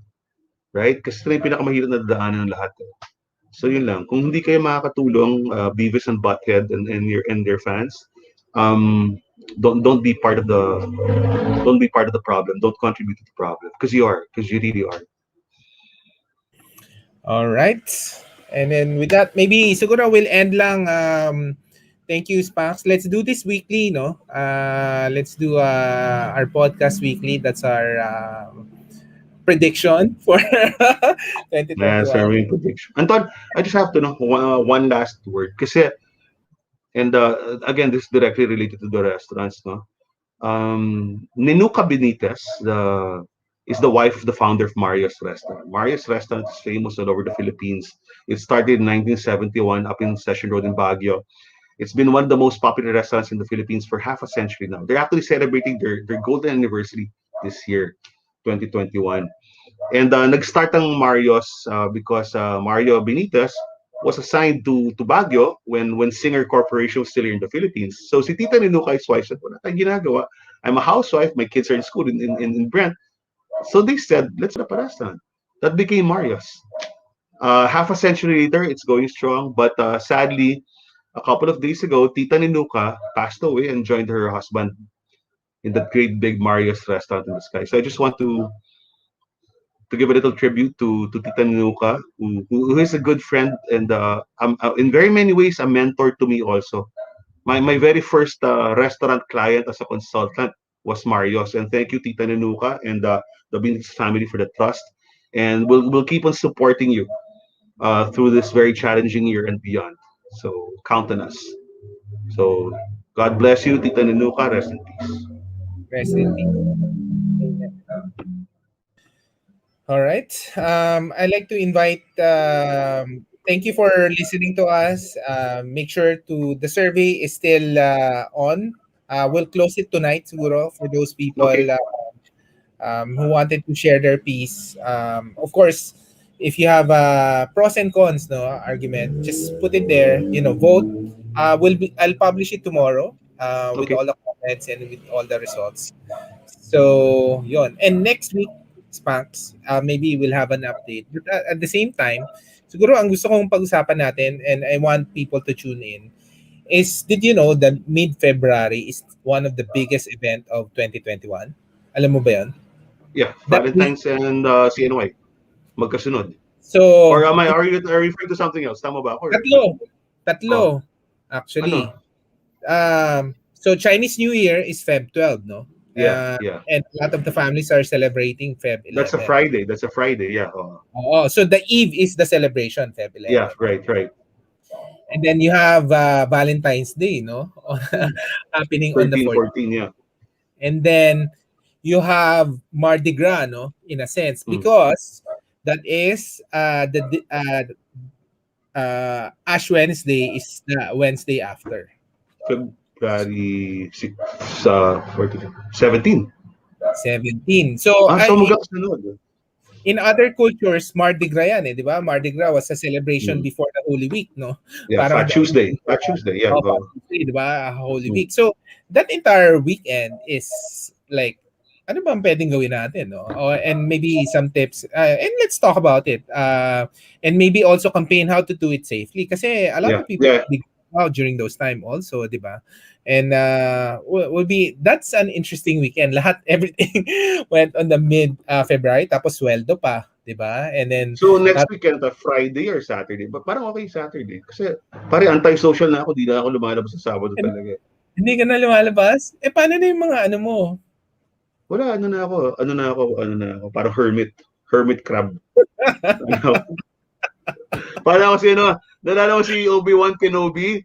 Right? Kasi ito na yung pinakamahirap na dadaanan ng lahat. So yun lang. Kung hindi kayo makakatulong, Beavis and Butthead and their fans, um, don't be part of the problem. Don't contribute to the problem because you really are. All right. And then with that, maybe siguro we'll end lang. Thank you, Sparks. Let's do this weekly, no? Let's do our podcast weekly. That's our prediction for Yeah, 2021. serving prediction. Anton, I just have to know one last word. Kasi, and again, this is directly related to the restaurants, no? Ninuka Benitez, is the wife of the founder of Maria's Restaurant. Maria's Restaurant is famous all over the Philippines. It started in 1971 up in Session Road in Baguio. It's been one of the most popular restaurants in the Philippines for half a century now. They're actually celebrating their golden anniversary this year, 2021. And nag-start ang Mario's because Mario Benitez was assigned to Baguio when Singer Corporation was still here in the Philippines. So si Tita Ninuka is wife said, wala tayong ginagawa. I'm a housewife. My kids are in school in Brent. So they said, let's put up a restaurant. That became Mario's. Half a century later, it's going strong. But sadly, a couple of days ago, Tita Ninuka passed away and joined her husband in that great big Mario's restaurant in the sky. So I just want to give a little tribute to Tita Ninuka, who is a good friend and in very many ways a mentor to me also. My very first restaurant client as a consultant was Mario's, and thank you Tita Ninuka and the Benitez family for the trust, and we'll keep on supporting you through this very challenging year and beyond. So count on us. So God bless you, Tita Ninuka. Rest in peace. Rest in peace. Amen. All right. I'd like to invite. Thank you for listening to us. Make sure to the survey is still on. We'll close it tonight, siguro, for those people Okay. who wanted to share their piece. Of course, if you have pros and cons, no argument, just put it there. Vote. I'll publish it tomorrow with Okay. all the comments and with all the results. So, yon. And next week, Spanks, maybe we'll have an update. But at the same time, siguro ang gusto kong pag-usapan natin and I want people to tune in is, did you know that mid-February is one of the biggest event of 2021? Alam mo ba yun? Yeah, That week, Valentine's and CNY magkasunod. Or so, are you referring to something else? Tama ba ako? tatlo. Tatlo, Oh, actually. ano? So Chinese New Year is Feb 12, no? Yeah, yeah. And a lot of the families are celebrating Feb That's a 11. Friday. That's a Friday. Yeah. Oh. Oh, so the eve is the celebration, Feb Yeah. 11. Right. Right. And then you have Valentine's Day, no? Happening on the 13, 14th. 14. Yeah. And then you have Mardi Gras, no? In a sense, Mm. because that is Ash Wednesday is the Wednesday after. February 6, 17. 17. So, So magkakasunod. in other cultures, Mardi Gras yan eh, di ba? Mardi Gras was a celebration Mm. before the Holy Week, no? Yeah, Parang Fat the Tuesday. Fat Tuesday, yeah. Past Tuesday, di ba? Holy Mm. Week. So, that entire weekend is like, ano bang pwedeng gawin natin, no? And maybe some tips. And let's talk about it. And maybe also campaign how to do it safely. Kasi a lot Yeah, of people yeah. will be out during those time also, di ba? And will be that's an interesting weekend. Lahat everything went on the mid February tapos sweldo pa, 'di ba? And then So next tat- weekend, Friday or Saturday? Parang okay Saturday. Kasi pare anti-social na ako, di na ako lumalabas sa Sabado talaga. hindi ka na lumalabas. Eh paano na yung mga ano mo? Wala, parang hermit crab. Ano, parang ako si ano, nalala ko si Obi-Wan Kenobi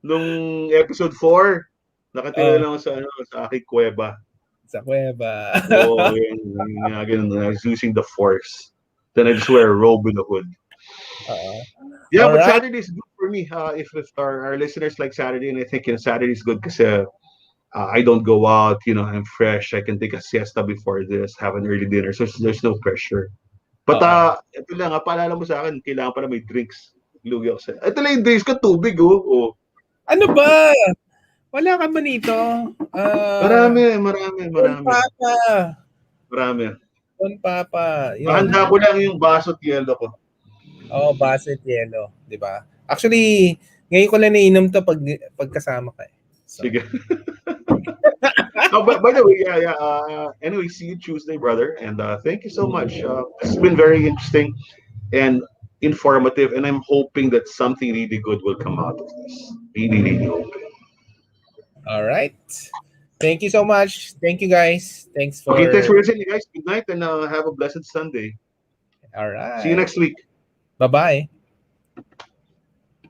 nung episode 4. Nakatira Oh, lang ako sa ano, sa aking kuweba. sa kuweba. Oh, yun, I was using the force. Then I just wear a robe with a hood. Oo. Yeah, All but right. Saturday is good for me. If our listeners like Saturday, and I think Saturday is good because I don't go out. I'm fresh. I can take a siesta before this, have an early dinner. So there's no pressure. But Oo. ito lang, paalala mo sa akin, kailangan pala may drinks. Lugi ako sa. Ito lang yung days ko, tubig, oh. Oh. Ano ba? Wala ka ba nito? Marami, marami, Don marami. Papa. Marami. Don Papa. Yun. Handa ko lang yung baso at yelo ko. Oh, Baset Yellow, 'di ba? Actually, ngayon ko lang nainom 'to pagkasama ka eh. So, Sige. Oh, but by the way, yeah. Anyway, see you Tuesday, brother. And thank you so much. This has been very interesting and informative. And I'm hoping that something really good will come out of this. Really, really hoping. all right. Thank you so much. Thank you guys. Thanks Okay, thanks for for listening, guys. Good night and have a blessed Sunday. all See you right. next week. Bye-bye.